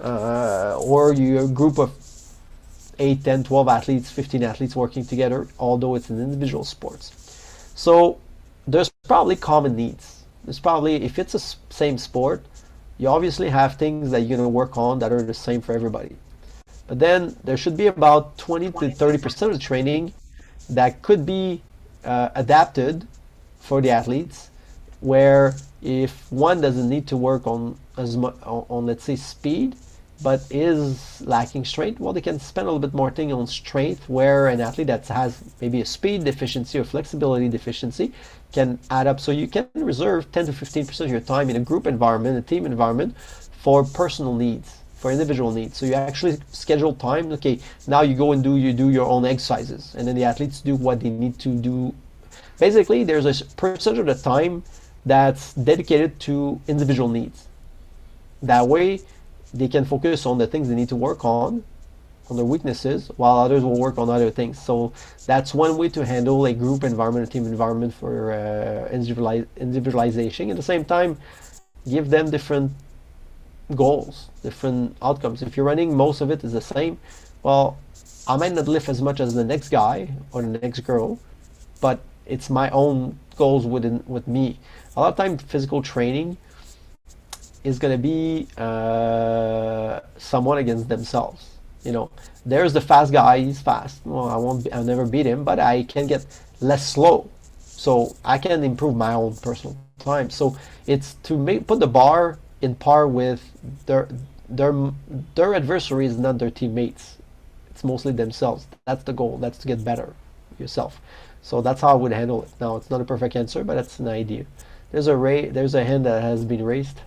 Or you're a group of 8, 10, 12 athletes, 15 athletes working together, although it's an individual sports. So there's probably common needs. There's probably, if it's a same sport, you obviously have things that you're going to work on that are the same for everybody. But then there should be about 20 to 30% of the training that could be adapted for the athletes, where if one doesn't need to work on as much on let's say speed, but is lacking strength, well, they can spend a little bit more thing on strength, where an athlete that has maybe a speed deficiency or flexibility deficiency can add up. So you can reserve 10 to 15% of your time in a group environment, a team environment, for personal needs, for individual needs. So you actually schedule time. Okay, now you go and you do your own exercises, and then the athletes do what they need to do. Basically, there's a percentage of the time that's dedicated to individual needs. That way, they can focus on the things they need to work on their weaknesses, while others will work on other things. So that's one way to handle a group environment, a team environment, for individualization. At the same time, give them different goals, different outcomes. If you're running, most of it is the same. Well, I might not lift as much as the next guy or the next girl, but it's my own goals with me. A lot of time, physical training is going to be someone against themselves. There's the fast guy, he's fast. Well, I'll never beat him, but I can get less slow, so I can improve my own personal time. So it's to put the bar in par with their their adversary is not their teammates. It's mostly themselves. That's the goal. That's to get better yourself. So that's how I would handle it. Now it's not a perfect answer, but that's an idea. There's a hand that has been raised.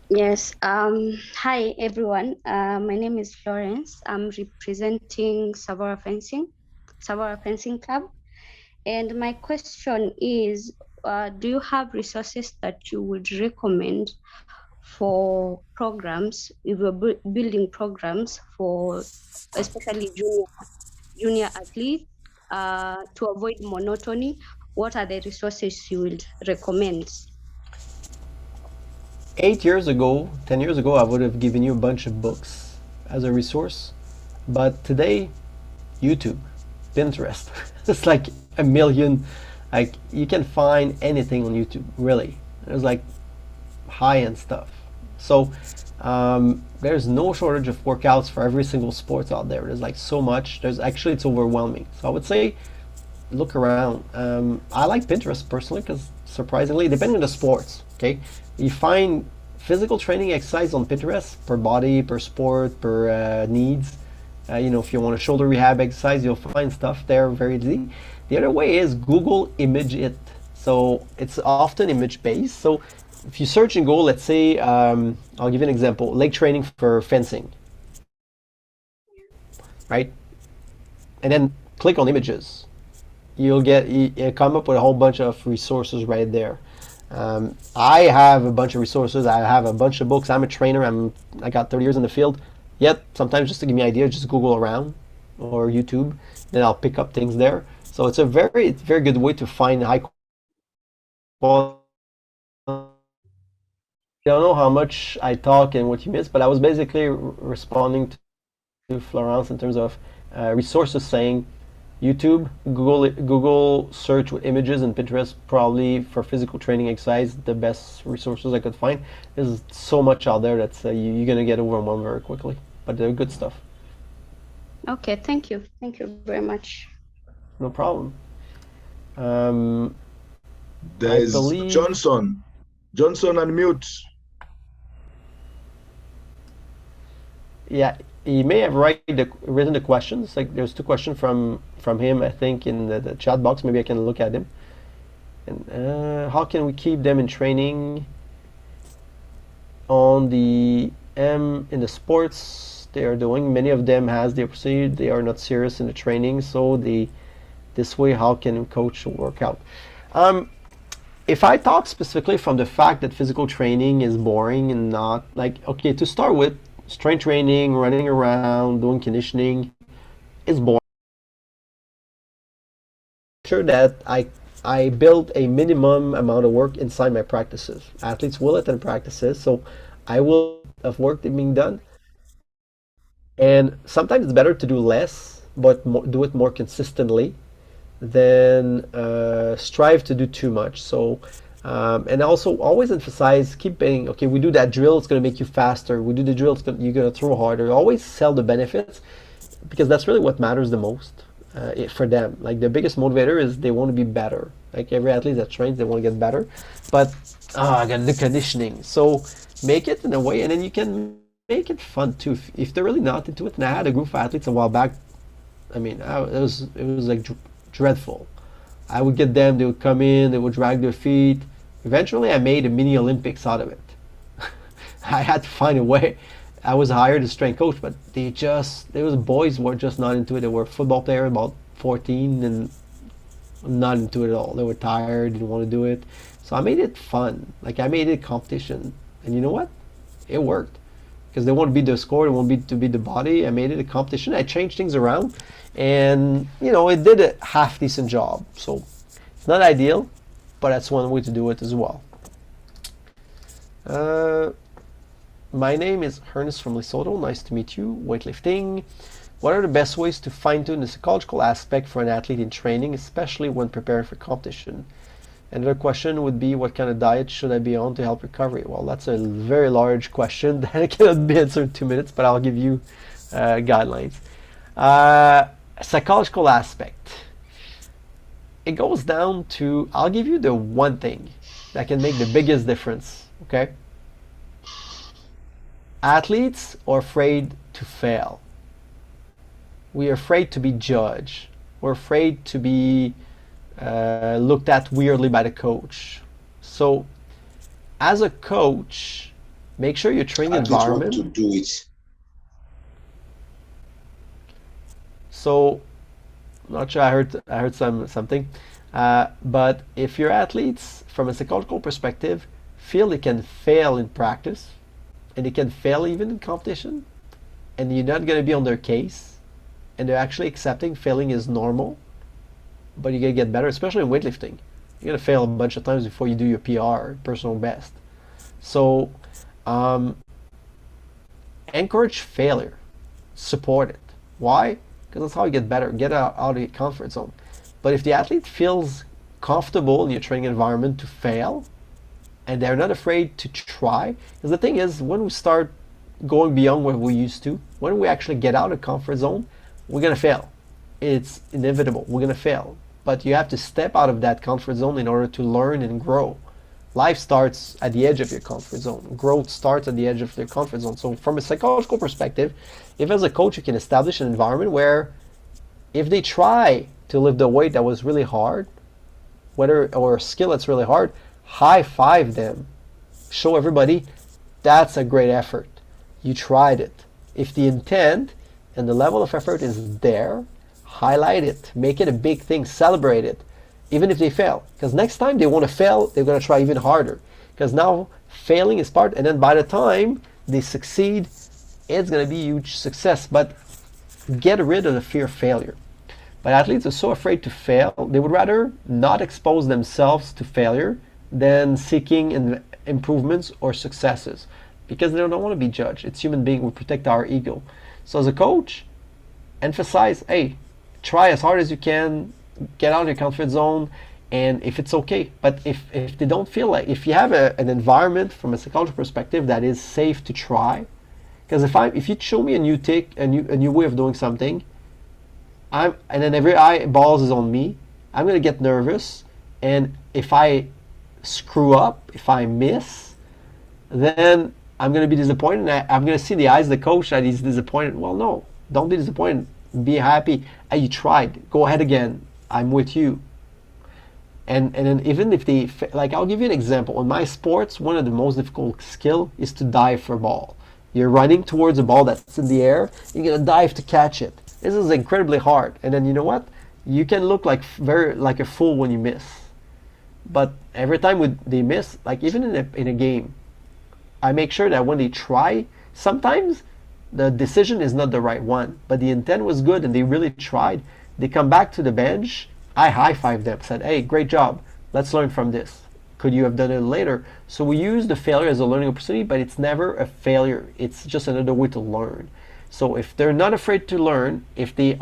Yes. Hi, everyone. My name is Florence. I'm representing Savora Fencing Club. And my question is, do you have resources that you would recommend for programs, if you're building programs for especially junior athletes, to avoid monotony? What are the resources you would recommend? 8 years ago, 10 years ago, I would have given you a bunch of books as a resource, but today, YouTube, Pinterest, it's like a million. Like you can find anything on YouTube, really. There's like high-end stuff. So there's no shortage of workouts for every single sport out there. There's like so much. There's actually it's overwhelming. So I would say look around. I like Pinterest personally because surprisingly, depending on the sports, okay, you find physical training exercise on Pinterest per body, per sport, per needs. If you want a shoulder rehab exercise, you'll find stuff there very easy. The other way is Google image it. So it's often image based. So if you search in Google, let's say, I'll give you an example, leg training for fencing, right? And then click on images. You come up with a whole bunch of resources right there. I have a bunch of resources. I have a bunch of books. I'm a trainer. I got 30 years in the field. Yet sometimes just to give me ideas, just Google around or YouTube. Then I'll pick up things there. So it's a very good way to find high quality. I don't know how much I talk and what you missed, but I was basically responding to Florence in terms of resources saying YouTube, Google search with images, and Pinterest probably for physical training exercise the best resources I could find. There's so much out there that you're gonna get overwhelmed very quickly, but they're good stuff. Okay, thank you. Thank you very much. No problem. Um, I There's believe, Johnson. Johnson, unmute. yeah, he may have written the questions. Like there's two questions from him, I think, in the chat box. Maybe I can look at them. And how can we keep them in training on the in the sports they are doing? Many of them has the opportunity. They are not serious in the training, so this way, how can coach work out? If I talk specifically from the fact that physical training is boring and not like okay to start with, strength training, running around, doing conditioning is boring. Sure that I build a minimum amount of work inside my practices. Athletes will attend practices, so I will of work that being done. And sometimes it's better to do less, but do it more consistently than strive to do too much. So, and also always emphasize, keep being okay. We do that drill; it's going to make you faster. We do the drill; you're going to throw harder. Always sell the benefits because that's really what matters the most for them. Like the biggest motivator is they want to be better. Like every athlete that trains, they want to get better. But I got the conditioning. So make it in a way, and then you can make it fun too. If they're really not into it, and I had a group of athletes a while back. I mean, it was like dreadful. I would get them. They would come in. They would drag their feet. Eventually, I made a mini Olympics out of it. I had to find a way. I was hired as strength coach, but there was boys who were just not into it. They were football players, about 14, and not into it at all. They were tired, didn't want to do it. So I made it fun. Like I made it a competition, and you know what? It worked because they want to beat the score, they want to beat the body. I made it a competition. I changed things around, and it did a half decent job. So it's not ideal, but that's one way to do it as well. Uh, My name is Ernest from Lesotho. Nice to meet you. Weightlifting. What are the best ways to fine-tune the psychological aspect for an athlete in training, especially when preparing for competition? Another question would be, what kind of diet should I be on to help recovery? Well, that's a very large question that cannot be answered in 2 minutes, but I'll give you guidelines. Psychological aspect. It goes down to, I'll give you the one thing. that can make the biggest difference. Okay? Athletes are afraid to fail. We are afraid to be judged. We're afraid to be looked at weirdly by the coach. So, as a coach, make sure your training environment. Want to do it. So, not sure. I heard something, but if your athletes, from a psychological perspective, feel they can fail in practice, and they can fail even in competition, and you're not going to be on their case, and they're actually accepting failing is normal, but you're going to get better, especially in weightlifting. You're going to fail a bunch of times before you do your PR, personal best. So, encourage failure, support it. Why? Because that's how you get better, get out of your comfort zone. But if the athlete feels comfortable in your training environment to fail, and they're not afraid to try, because the thing is, when we start going beyond what we used to, when we actually get out of comfort zone, we're going to fail. It's inevitable. We're going to fail. But you have to step out of that comfort zone in order to learn and grow. Life starts at the edge of your comfort zone. Growth starts at the edge of your comfort zone. So from a psychological perspective, if as a coach you can establish an environment where if they try to lift the weight that was really hard, or a skill that's really hard, high five them. Show everybody that's a great effort. You tried it. If the intent and the level of effort is there, highlight it. Make it a big thing. Celebrate it. Even if they fail. Because next time they want to fail, they're going to try even harder. Because now failing is part, and then by the time they succeed, it's going to be a huge success. But get rid of the fear of failure. But athletes are so afraid to fail, they would rather not expose themselves to failure than seeking improvements or successes. Because they don't want to be judged. It's human being. We protect our ego. So as a coach, emphasize, hey, try as hard as you can, get out of your comfort zone, and if it's okay. But if they don't feel like, if you have an environment from a psychological perspective that is safe to try, because if you show me a new way of doing something, and then every eyeballs is on me, I'm gonna get nervous, and if I screw up, if I miss, then I'm gonna be disappointed, and I'm gonna see the eyes of the coach that he's disappointed. Well, no, don't be disappointed. Be happy. Hey, you tried. Go ahead again. I'm with you. And then even if they, like, I'll give you an example. In my sports, one of the most difficult skill is to dive for a ball. You're running towards a ball that's in the air. You're gonna dive to catch it. This is incredibly hard. And then you know what? You can look like a fool when you miss. But every time they miss, like even in a game, I make sure that when they try, sometimes the decision is not the right one, but the intent was good and they really tried. They come back to the bench, I high-five them, said, hey, great job, let's learn from this. Could you have done it later? So we use the failure as a learning opportunity, but it's never a failure. It's just another way to learn. So if they're not afraid to learn, if they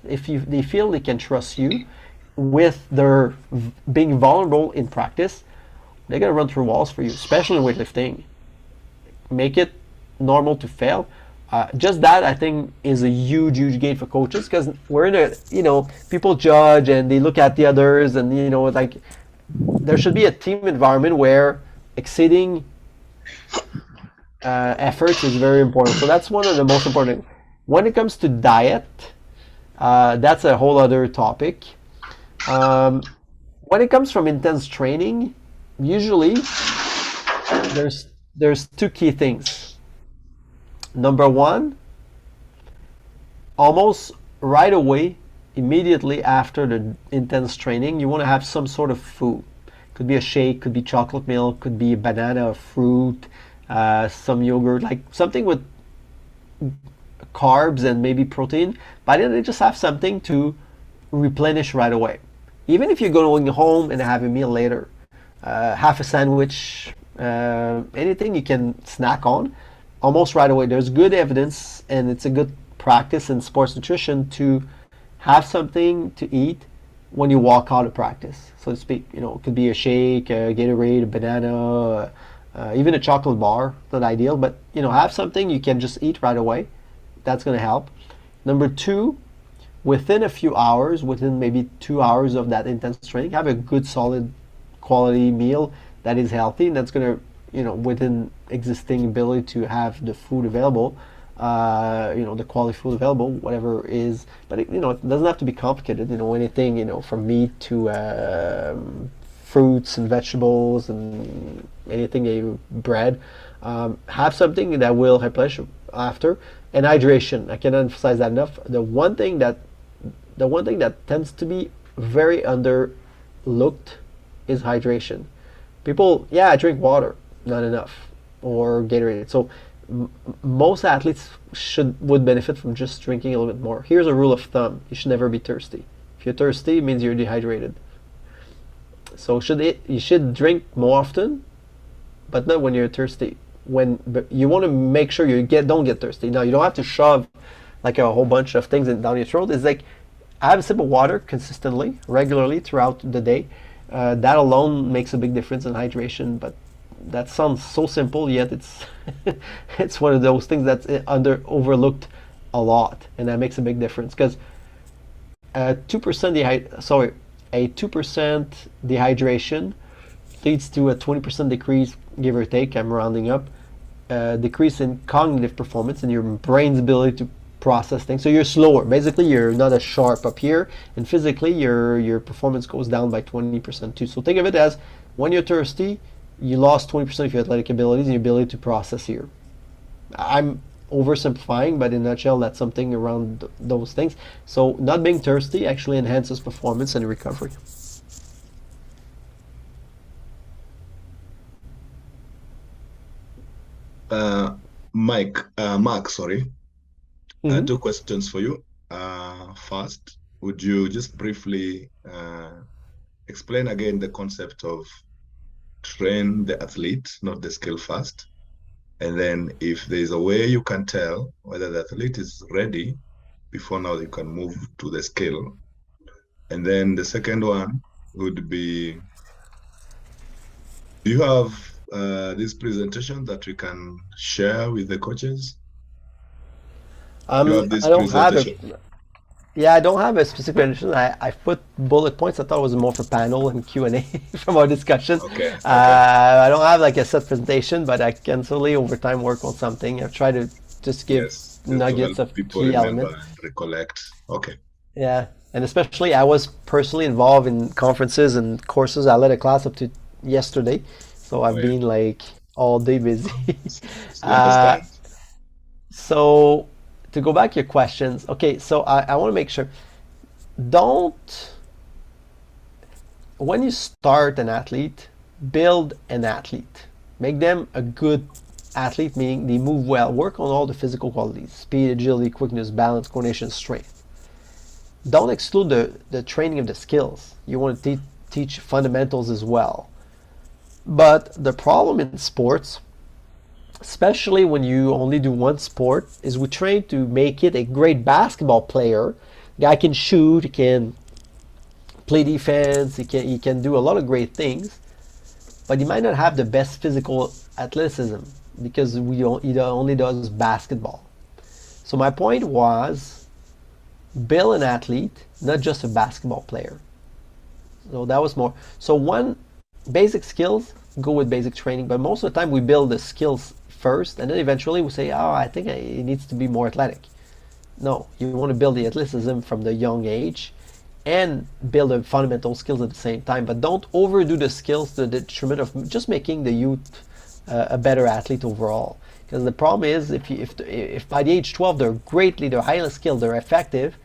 they feel they can trust you with their being vulnerable in practice, they're gonna run through walls for you, especially in weightlifting. Make it normal to fail. Just that, I think, is a huge gain for coaches, because we're in people judge and they look at the others, and like there should be a team environment where exceeding efforts is very important. So that's one of the most important. When it comes to diet, that's a whole other topic. When it comes from intense training, usually there's two key things. Number one, almost right away, immediately after the intense training, you want to have some sort of food. Could be a shake, could be chocolate milk, could be a banana, a fruit, some yogurt, like something with carbs and maybe protein. But then they just have something to replenish right away. Even if you're going home and have a meal later, half a sandwich, anything you can snack on, almost right away. There's good evidence, and it's a good practice in sports nutrition to have something to eat when you walk out of practice, so to speak. It could be a shake, a Gatorade, a banana, even a chocolate bar. Not ideal, but have something you can just eat right away. That's going to help. Number two, within a few hours, within maybe 2 hours of that intense training, have a good solid quality meal that is healthy, and that's going to, within existing ability to have the food available, the quality food available, whatever is. But it doesn't have to be complicated. Anything, from meat to fruits and vegetables and anything, bread. Have something that will have pleasure after, and hydration. I cannot emphasize that enough. The one thing that tends to be very underlooked is hydration. People, yeah, I drink water, not enough, or Gatorade. So most athletes would benefit from just drinking a little bit more. Here's a rule of thumb: you should never be thirsty. If you're thirsty, it means you're dehydrated. So you should drink more often, but not when you're thirsty. But you want to make sure you don't get thirsty. Now, you don't have to shove like a whole bunch of things down your throat. It's like, have a sip of water consistently, regularly throughout the day. That alone makes a big difference in hydration. But that sounds so simple, yet it's it's one of those things that's overlooked a lot, and that makes a big difference. Because 2% dehydration leads to a 20% decrease, give or take. I'm rounding up. Decrease in cognitive performance and your brain's ability to process things. So you're slower. Basically, you're not as sharp up here, and physically, your performance goes down by 20% too. So think of it as, when you're thirsty, you lost 20% of your athletic abilities and your ability to process here. I'm oversimplifying, but in a nutshell, that's something around those things. So not being thirsty actually enhances performance and recovery. Mark, sorry. Mm-hmm. 2 questions for you. First, would you just briefly explain again the concept of train the athlete, not the skill first? And then if there's a way you can tell whether the athlete is ready before now you can move to the skill. And then the second one would be, do you have this presentation that we can share with the coaches? You have this I don't have presentation. I don't have a specific presentation. I put bullet points. I thought it was more for panel and Q&A from our discussions. Okay. I don't have like a set presentation, but I can certainly over time work on something. I've tried to just give nuggets of key elements. And recollect. Okay. Yeah, and especially I was personally involved in conferences and courses. I led a class up to yesterday, so I've been like all day busy. So to go back to your questions, okay, so I want to make sure, when you start an athlete, build an athlete. Make them a good athlete, meaning they move well. Work on all the physical qualities: speed, agility, quickness, balance, coordination, strength. Don't exclude the training of the skills. You want to teach fundamentals as well. But the problem in sports, especially when you only do one sport, is we train to make it a great basketball player. Guy can shoot, he can play defense, he can do a lot of great things, but he might not have the best physical athleticism because he only does basketball. So my point was, build an athlete, not just a basketball player. So that was more. So one, basic skills, go with basic training, but most of the time we build the skills first, and then eventually we say, oh, I think it needs to be more athletic. No, you want to build the athleticism from the young age and build the fundamental skills at the same time, but don't overdo the skills to the detriment of just making the youth a better athlete overall. Because the problem is, if by the age 12 they're highly skilled, they're effective,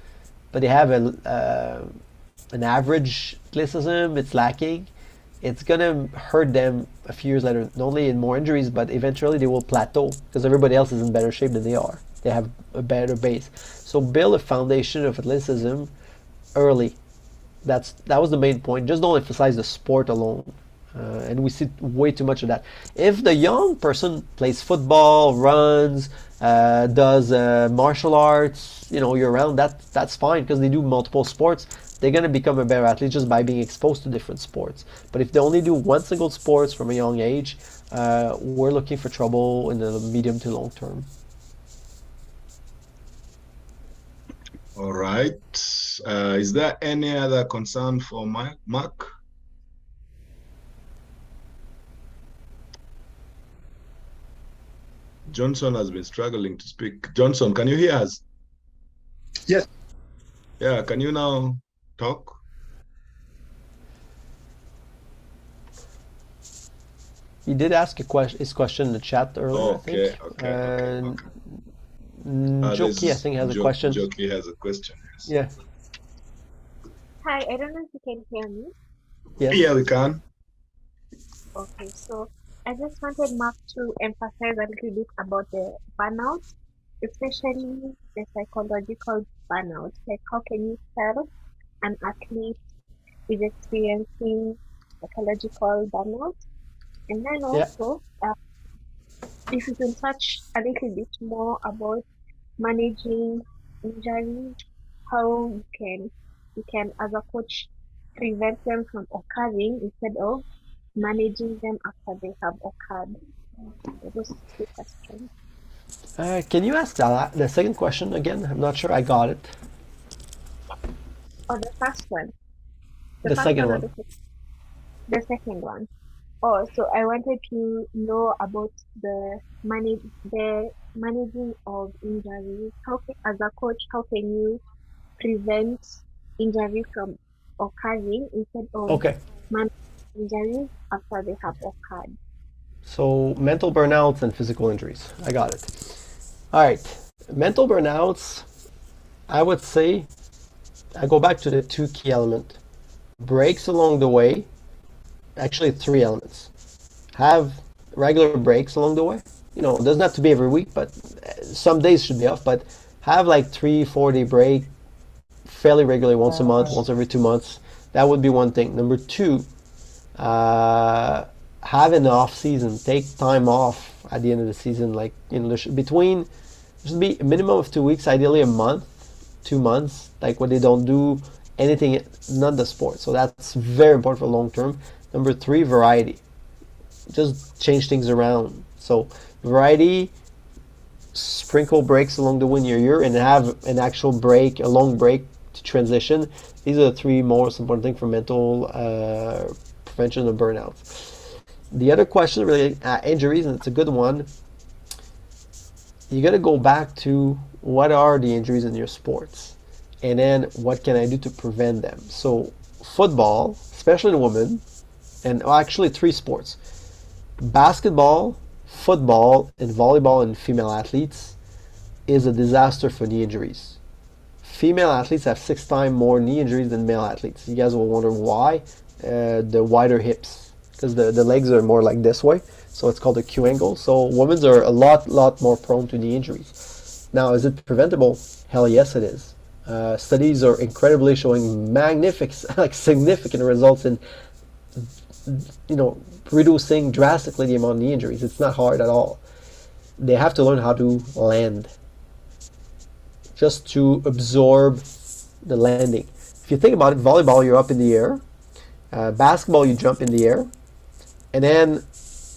but they have an average athleticism, it's lacking, it's gonna hurt them a few years later, not only in more injuries, but eventually they will plateau because everybody else is in better shape than they are. They have a better base. So build a foundation of athleticism early. That was the main point. Just don't emphasize the sport alone. And we see way too much of that. If the young person plays football, runs, does martial arts, year-round, that's fine because they do multiple sports. They're going to become a better athlete just by being exposed to different sports. But if they only do one single sport from a young age, we're looking for trouble in the medium to long term. All right. Is there any other concern for Mark? Johnson has been struggling to speak. Johnson, can you hear us? Yes. Yeah, can you now talk? He did ask his question in the chat earlier, I Okay, think. okay. Joki, I This think, has a question. Jockey has a question, yes. Yeah. Hi, I don't know if you can hear me. Yes. Yeah, we can. Okay, so I just wanted Mark to emphasize a little bit about the burnout, especially the psychological burnout. Like, how can you tell an athlete is experiencing psychological burnout? And then Yeah. also, if you can touch a little bit more about managing injuries, how you can as a coach prevent them from occurring instead of managing them after they have occurred. Those two questions. Can you ask the second question again? I'm not sure I got it. Or the first one. The second or one. the second one. Oh, so I wanted to know about the managing of injuries. As a coach, how can you prevent injury from occurring instead of Okay. managing injuries after they have occurred? So mental burnouts and physical injuries. I got it. All right. Mental burnouts, I would say, I go back to the two key elements. Breaks along the way. Actually, three elements. Have regular breaks along the way. You know, it doesn't have to be every week, but some days should be off. But have like 3-4 day break fairly regularly, once a month, once every 2 months. That would be one thing. Number two, have an off season. Take time off at the end of the season. Like, you know, there should be a minimum of 2 weeks, ideally a month, 2 months, like where they don't do anything, not the sport. So that's very important for long term. Number three, variety. Just change things around. So variety, sprinkle breaks along the way in your year, and have an actual break, a long break to transition. These are the three most important things for mental prevention of burnouts. The other question really injuries, and it's a good one. You got to go back to what are the injuries in your sports, and then what can I do to prevent them. So football, especially in women, and actually three sports: basketball, football, and volleyball in female athletes is a disaster for knee injuries. Female athletes have 6 times more knee injuries than male athletes. You guys will wonder why. The wider hips, because the legs are more like this way, so it's called a Q angle. So women are a lot more prone to knee injuries. Now, is it preventable? Hell yes, it is. Studies are incredibly showing magnificent, like significant results in, you know, reducing drastically the amount of knee injuries. It's not hard at all. They have to learn how to land, just to absorb the landing. If you think about it, volleyball, you're up in the air. Basketball, you jump in the air. And then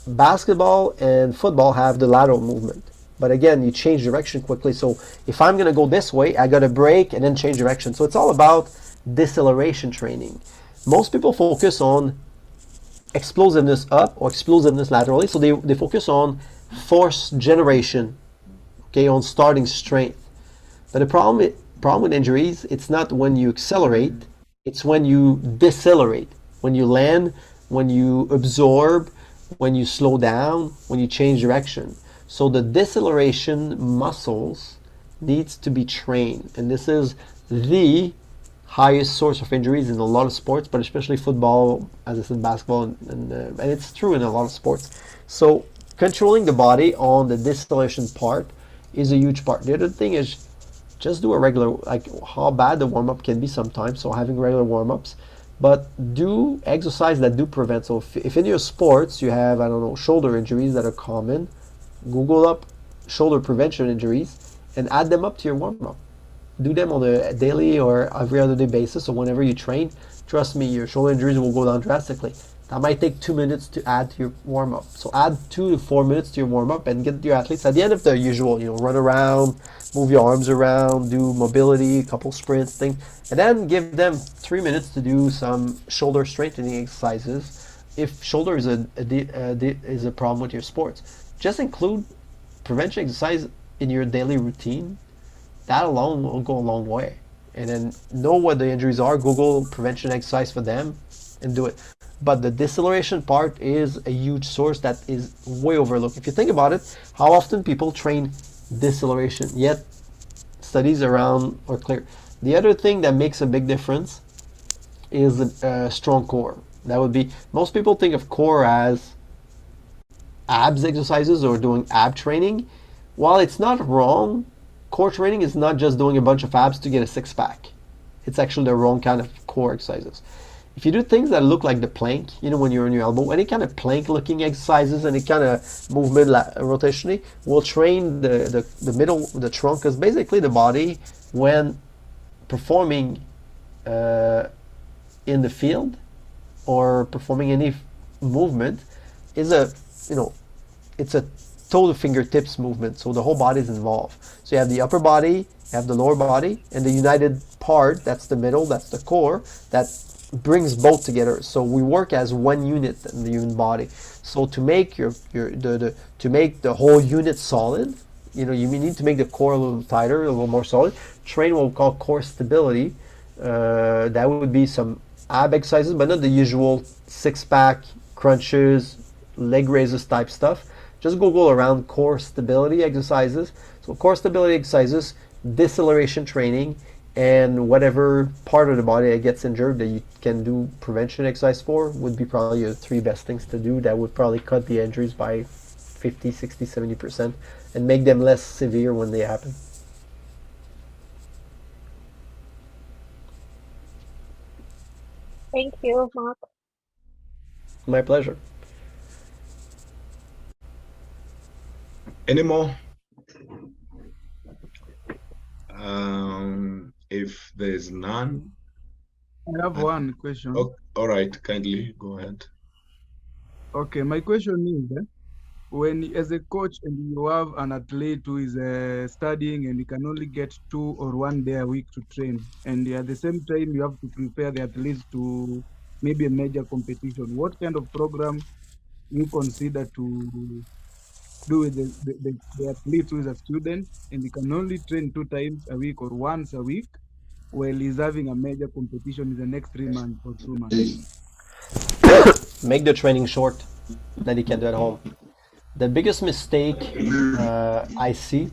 basketball and football have the lateral movement. But again, you change direction quickly. So if I'm going to go this way, I got to brake and then change direction. So it's all about deceleration training. Most people focus on explosiveness up or explosiveness laterally. So they focus on force generation, okay, on starting strength. But the problem with injuries, it's not when you accelerate, it's when you decelerate. When you land, when you absorb, when you slow down, when you change direction. So the deceleration muscles needs to be trained. And this is the highest source of injuries in a lot of sports, but especially football, as I said, basketball, and it's true in a lot of sports. So controlling the body on the deceleration part is a huge part. The other thing is just do a regular, like how bad the warm-up can be sometimes, so having regular warm-ups, but do exercise that do prevent. So if in your sports you have, I don't know, shoulder injuries that are common, Google up shoulder prevention injuries and add them up to your warm-up. Do them on a daily or every other day basis, so whenever you train, trust me, your shoulder injuries will go down drastically. That might take 2 minutes to add to your warm-up. So add 2 to 4 minutes to your warm-up and get your athletes at the end of the usual, you know, run around, move your arms around, do mobility, a couple sprints, things, and then give them 3 minutes to do some shoulder strengthening exercises. If shoulder is a problem with your sports, just include prevention exercise in your daily routine, that alone will go a long way. And then know what the injuries are, Google prevention exercise for them, and do it. But the deceleration part is a huge source that is way overlooked. If you think about it, how often people train deceleration, yet studies around are clear. The other thing that makes a big difference is a strong core. That would be, most people think of core as abs exercises or doing ab training. While it's not wrong, core training is not just doing a bunch of abs to get a six pack. It's actually the wrong kind of core exercises. If you do things that look like the plank, when you're on your elbow, any kind of plank looking exercises, any kind of movement rotationally will train the middle, the trunk, because basically the body, when performing in the field or performing any movement, is it's a toe to fingertips movement, so the whole body is involved. So you have the upper body, you have the lower body, and the united part, that's the middle, that's the core, that brings both together. So we work as one unit in the human body. So to make to make the whole unit solid, you need to make the core a little tighter, a little more solid. Train what we call core stability. That would be some ab exercises, but not the usual six-pack, crunches, leg raises type stuff. Just Google around core stability exercises. So core stability exercises, deceleration training, and whatever part of the body that gets injured that you can do prevention exercise for would be probably your three best things to do. That would probably cut the injuries by 50, 60, 70% and make them less severe when they happen. Thank you, Mark. My pleasure. Any more? If there's none, I have one question. oh, all right, kindly go ahead. Okay, my question is, when as a coach and you have an athlete who is studying and he can only get 2 or 1 day a week to train, and at the same time you have to prepare the athletes to maybe a major competition, what kind of program you consider to do with the athlete who is a student and he can only train 2 times a week or once a week while he's having a major competition in the next 3 months or 2 months? Make the training short that you can do at home. The biggest mistake I see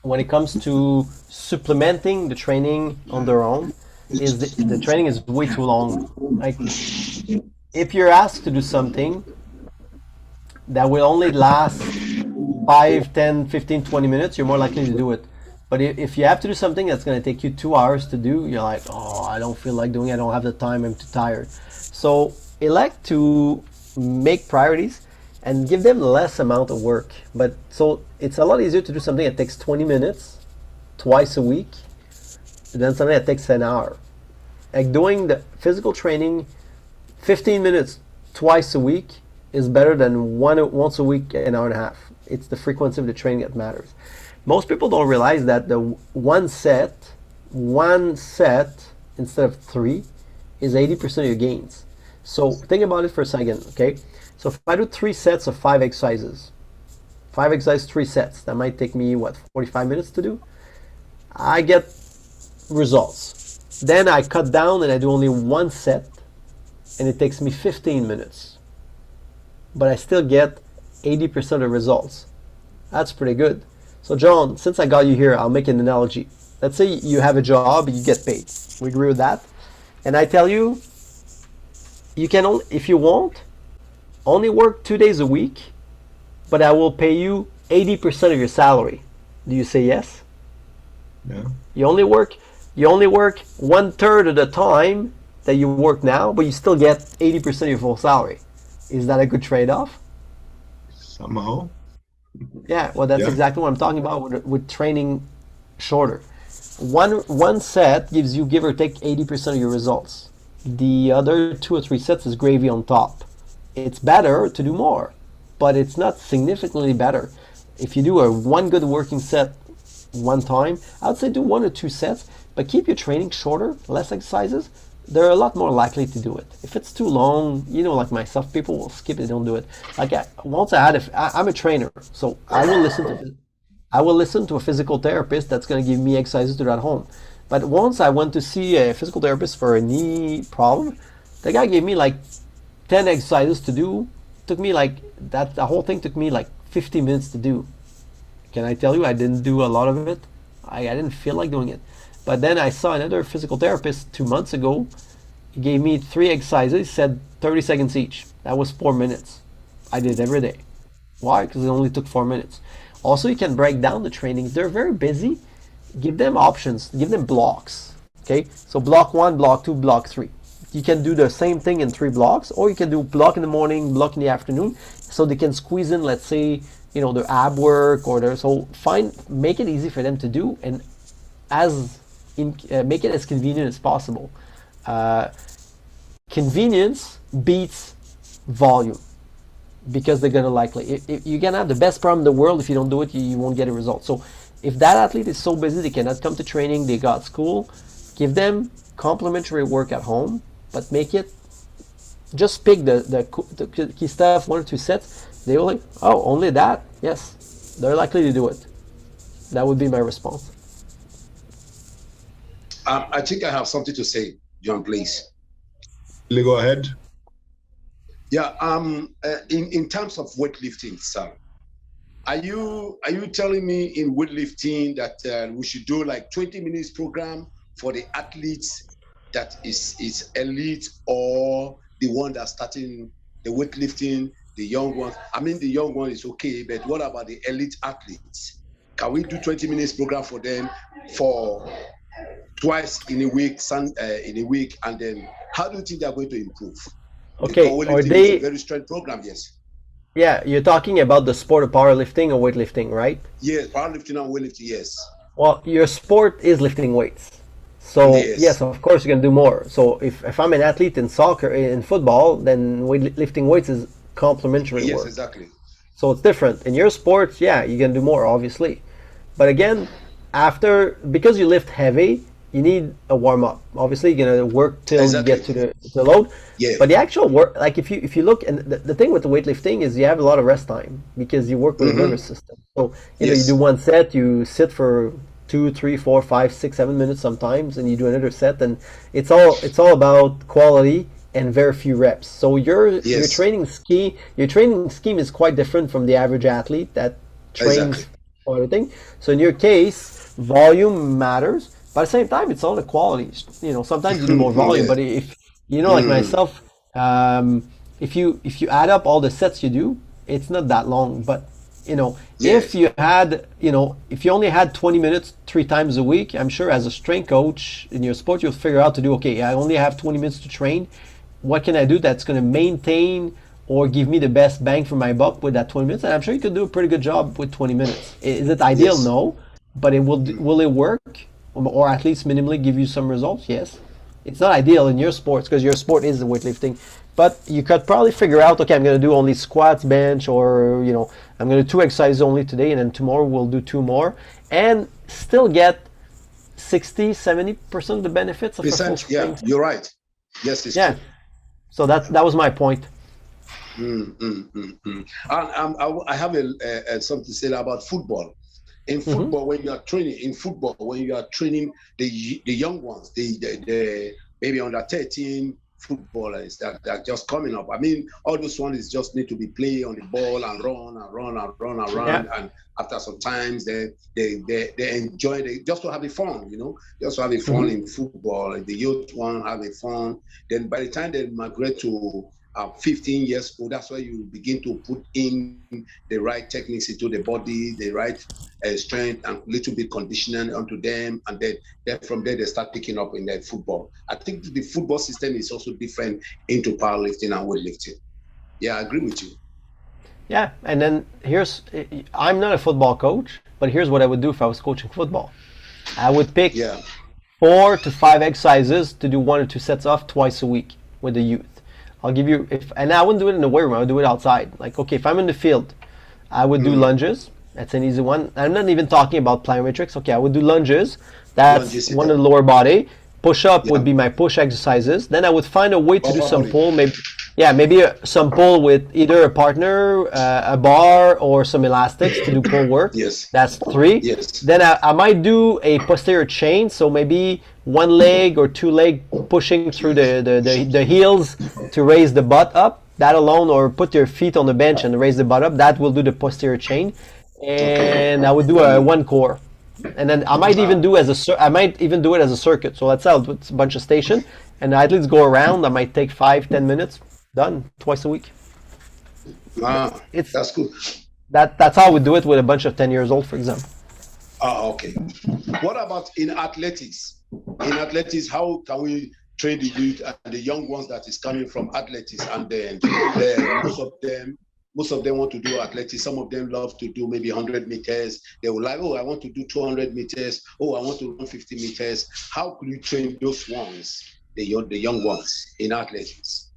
when it comes to supplementing the training on their own is the training is way too long. Like, if you're asked to do something that will only last 5, 10, 15, 20 minutes, you're more likely to do it. But if you have to do something that's going to take you 2 hours to do, you're like, oh, I don't feel like doing it, I don't have the time, I'm too tired. So elect to make priorities and give them less amount of work. But so it's a lot easier to do something that takes 20 minutes twice a week than something that takes an hour. Like doing the physical training 15 minutes twice a week is better than once a week, an hour and a half. It's the frequency of the training that matters. Most people don't realize that the one set instead of 3 is 80% of your gains. So think about it for a second, okay? So if I do 3 sets of 5 exercises, 5 exercises, 3 sets, that might take me, 45 minutes to do? I get results. Then I cut down and I do only 1 set, and it takes me 15 minutes. But I still get 80% of the results. That's pretty good. So John, since I got you here, I'll make an analogy. Let's say you have a job, you get paid. We agree with that? And I tell you, you can only, if you want, only work 2 days a week, but I will pay you 80% of your salary. Do you say yes? Yeah. You only work 1/3 of the time that you work now, but you still get 80% of your full salary. Is that a good trade-off? Somehow. Yeah, well, that's exactly what I'm talking about with training shorter. One set gives you, give or take, 80% of your results. The other 2 or 3 sets is gravy on top. It's better to do more, but it's not significantly better. If you do one good working set one time, I would say do 1 or 2 sets, but keep your training shorter, less exercises, they're a lot more likely to do it. If it's too long, like myself, people will skip it, they don't do it. Like once I'm a trainer, so I will listen to a physical therapist that's going to give me exercises to do at home. But once I went to see a physical therapist for a knee problem, the guy gave me like 10 exercises to do. Took me like that. The whole thing took me like 50 minutes to do. Can I tell you, I didn't do a lot of it. I didn't feel like doing it. But then I saw another physical therapist 2 months ago. He gave me 3 exercises, said 30 seconds each. That was 4 minutes. I did it every day. Why? Because it only took 4 minutes. Also, you can break down the trainings. They're very busy. Give them options. Give them blocks. Okay, so block 1, block 2, block 3. You can do the same thing in 3 blocks, or you can do block in the morning, block in the afternoon, so they can squeeze in, let's say, their ab work or their, so make it easy for them to do, and make it as convenient as possible. Convenience beats volume, because they're gonna likely. If you can have the best problem in the world, if you don't do it, you won't get a result. So if that athlete is so busy they cannot come to training, they got school, give them complementary work at home, but make it. Just pick the key stuff, 1 or 2 sets. They will like, oh, only that? Yes, they're likely to do it. That would be my response. I think I have something to say, John, please. Go ahead. Yeah. In terms of weightlifting, sir, are you telling me in weightlifting that we should do like 20 minutes program for the athletes that is elite, or the one that's starting the weightlifting, the young ones? I mean, the young one is okay, but what about the elite athletes? Can we do 20 minutes program for them for twice in a week, in a week, and then how do you think they're going to improve? Okay, are they? It's a very strong program, yes. Yeah, you're talking about the sport of powerlifting or weightlifting, right? Yes, powerlifting and weightlifting, yes. Well, your sport is lifting weights. So yes, of course you can do more. So if I'm an athlete in soccer, in football, then lifting weights is complementary work. Yes, exactly. So it's different. In your sport, yeah, you can do more, obviously. But again, because you lift heavy, you need a warm up. Obviously, you're gonna work till you get to the load. Yeah. But the actual work, like if you look, and the thing with the weightlifting is you have a lot of rest time because you work with the nervous system. So you do 1 set, you sit for 2, 3, 4, 5, 6, 7 minutes sometimes, and you do another set, and it's all about quality and very few reps. So your training scheme is quite different from the average athlete that trains for everything. So in your case, volume matters. But at the same time, it's all the quality. Sometimes you do more volume, but if like myself, if you add up all the sets you do, it's not that long. But if you only had 20 minutes 3 times a week, I'm sure as a strength coach in your sport, you'll figure out to do, okay, I only have 20 minutes to train. What can I do that's going to maintain or give me the best bang for my buck with that 20 minutes? And I'm sure you could do a pretty good job with 20 minutes. Is it ideal? Yes. No. But will it work? Or at least minimally give you some results? Yes. It's not ideal in your sports because your sport is the weightlifting. But you could probably figure out, okay, I'm going to do only squats, bench, or, I'm going to do 2 exercises only today, and then tomorrow we'll do 2 more, and still get 60-70% of the benefits of a full Yeah, you're right. Yes, it's true. So that was my point. I have something to say about football. In football, when you are training the young ones, the maybe under 13 footballers that are just coming up. I mean, all those ones just need to be playing on the ball and run. And after some times, they enjoy just to have the fun, just to have the fun in football. And the youth one have the fun. Then by the time they migrate to 15 years old, that's why you begin to put in the right techniques into the body, the right strength and little bit conditioning onto them, and then from there they start picking up in their football. I think the football system is also different into powerlifting and weightlifting. Yeah, I agree with you. Yeah, and then I'm not a football coach, but here's what I would do if I was coaching football. I would pick 4 to 5 exercises to do 1 or 2 sets of twice a week with the youth. I'll give you, and I wouldn't do it in the weight room, I would do it outside. Like, okay, if I'm in the field, I would do lunges. That's an easy one. I'm not even talking about plyometrics. Okay, I would do lunges. That's one of the lower body. Push-up Yeah. would be my push exercises. Then I would find a way to do Upper some body. pull, maybe some pull with either a partner, a bar, or some elastics to do pull work. Yes. That's 3. Yes. Then I might do a posterior chain, so maybe one leg or two leg pushing through the heels to raise the butt up. That alone, or put your feet on the bench and raise the butt up. That will do the posterior chain. And I would do a one core. And then I might even do it as a circuit. So let's say I'll do a bunch of station, and the athletes go around. I might take 5-10 minutes. Done twice a week. It's That's good. that's how we do it with a bunch of 10 years old, for example. Okay. What about in athletics? In athletics, how can we train the youth and the young ones that is coming from athletics, and then most of them want to do athletics. Some of them love to do maybe 100 meters. They will like, oh, I want to do 200 meters. Oh, I want to run 50 meters. How could you train those ones, the young ones in athletics?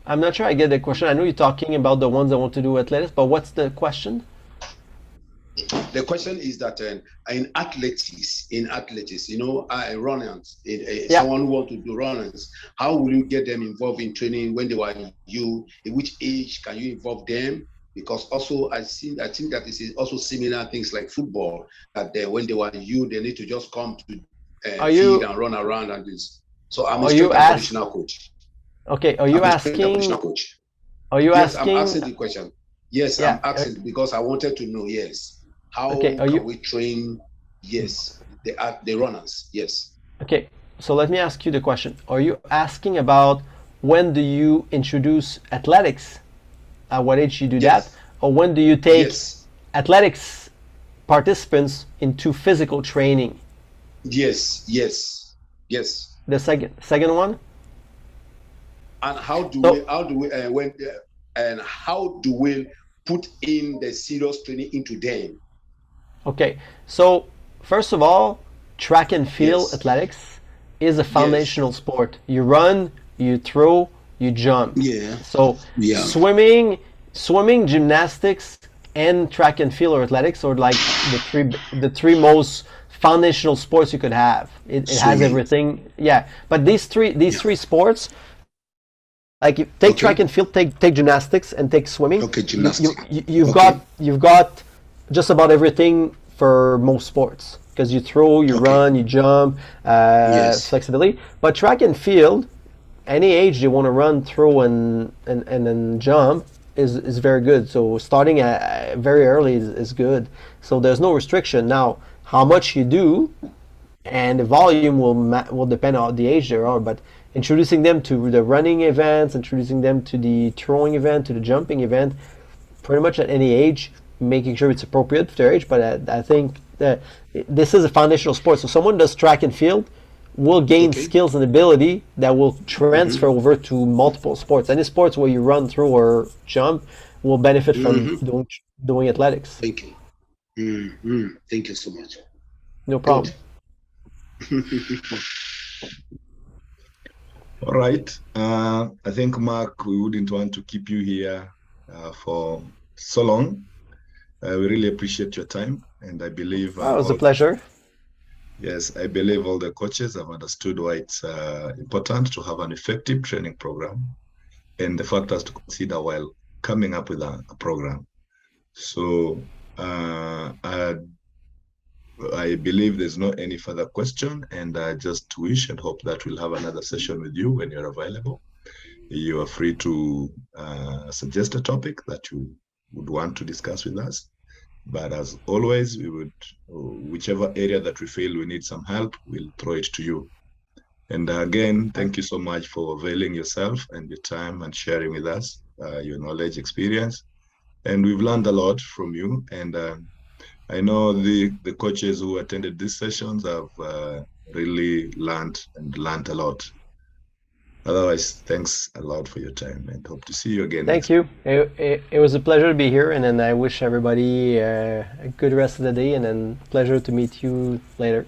I'm not sure I get the question. I know you're talking about the ones that want to do athletics, but what's the question? The question is that in athletics, runners, someone who want to do runners, how will you get them involved in training when they were you? In which age can you involve them? Because also I think that this is also similar things like football, that when they were you, they need to just come to feed and run around and this. So I'm a strength and conditional coach. Okay, are you asking? Coach. Yes, I'm asking the question. Yes, I'm asking because I wanted to know. Yes. How can we train, the runners? Yes. Okay, so let me ask you the question. Are you asking about when do you introduce athletics? At what age you do that? Or when do you take athletics participants into physical training? Yes. The second one? And how do we put in the serious training into them? Okay, so first of all, track and field athletics is a foundational sport. You run, you throw, you jump. Yeah. So swimming, gymnastics, and track and field or athletics are like the three most foundational sports you could have. It has everything. Yeah, but these three sports, like you take track and field, take gymnastics, and take swimming. Okay, gymnastics. You've got just about everything for most sports, because you throw, you run, you jump, flexibility. But track and field, any age you want to run, throw, and then jump is very good. So starting at very early is good. So there's no restriction. Now, how much you do and the volume will depend on the age they are, but introducing them to the running events, introducing them to the throwing event, to the jumping event, pretty much at any age, making sure it's appropriate for their age. But I think that this is a foundational sport. So someone does track and field will gain skills and ability that will transfer over to multiple sports. Any sports where you run, throw, or jump will benefit from doing athletics. Thank you. Thank you so much. No problem. All right. I think, Marc, we wouldn't want to keep you here for so long. We really appreciate your time, and I believe... it was a pleasure. Yes, I believe all the coaches have understood why it's important to have an effective training program and the factors to consider while coming up with a program. So I believe there's no any further question, and I just wish and hope that we'll have another session with you when you're available. You are free to suggest a topic that you would want to discuss with us. But as always, we would, whichever area that we feel we need some help, we'll throw it to you. And again, thank you so much for availing yourself and your time and sharing with us your knowledge, experience. And we've learned a lot from you. And I know the coaches who attended these sessions have really learned a lot. Otherwise, thanks a lot for your time, and hope to see you again. Thank you. It was a pleasure to be here, and then I wish everybody a good rest of the day, and then pleasure to meet you later.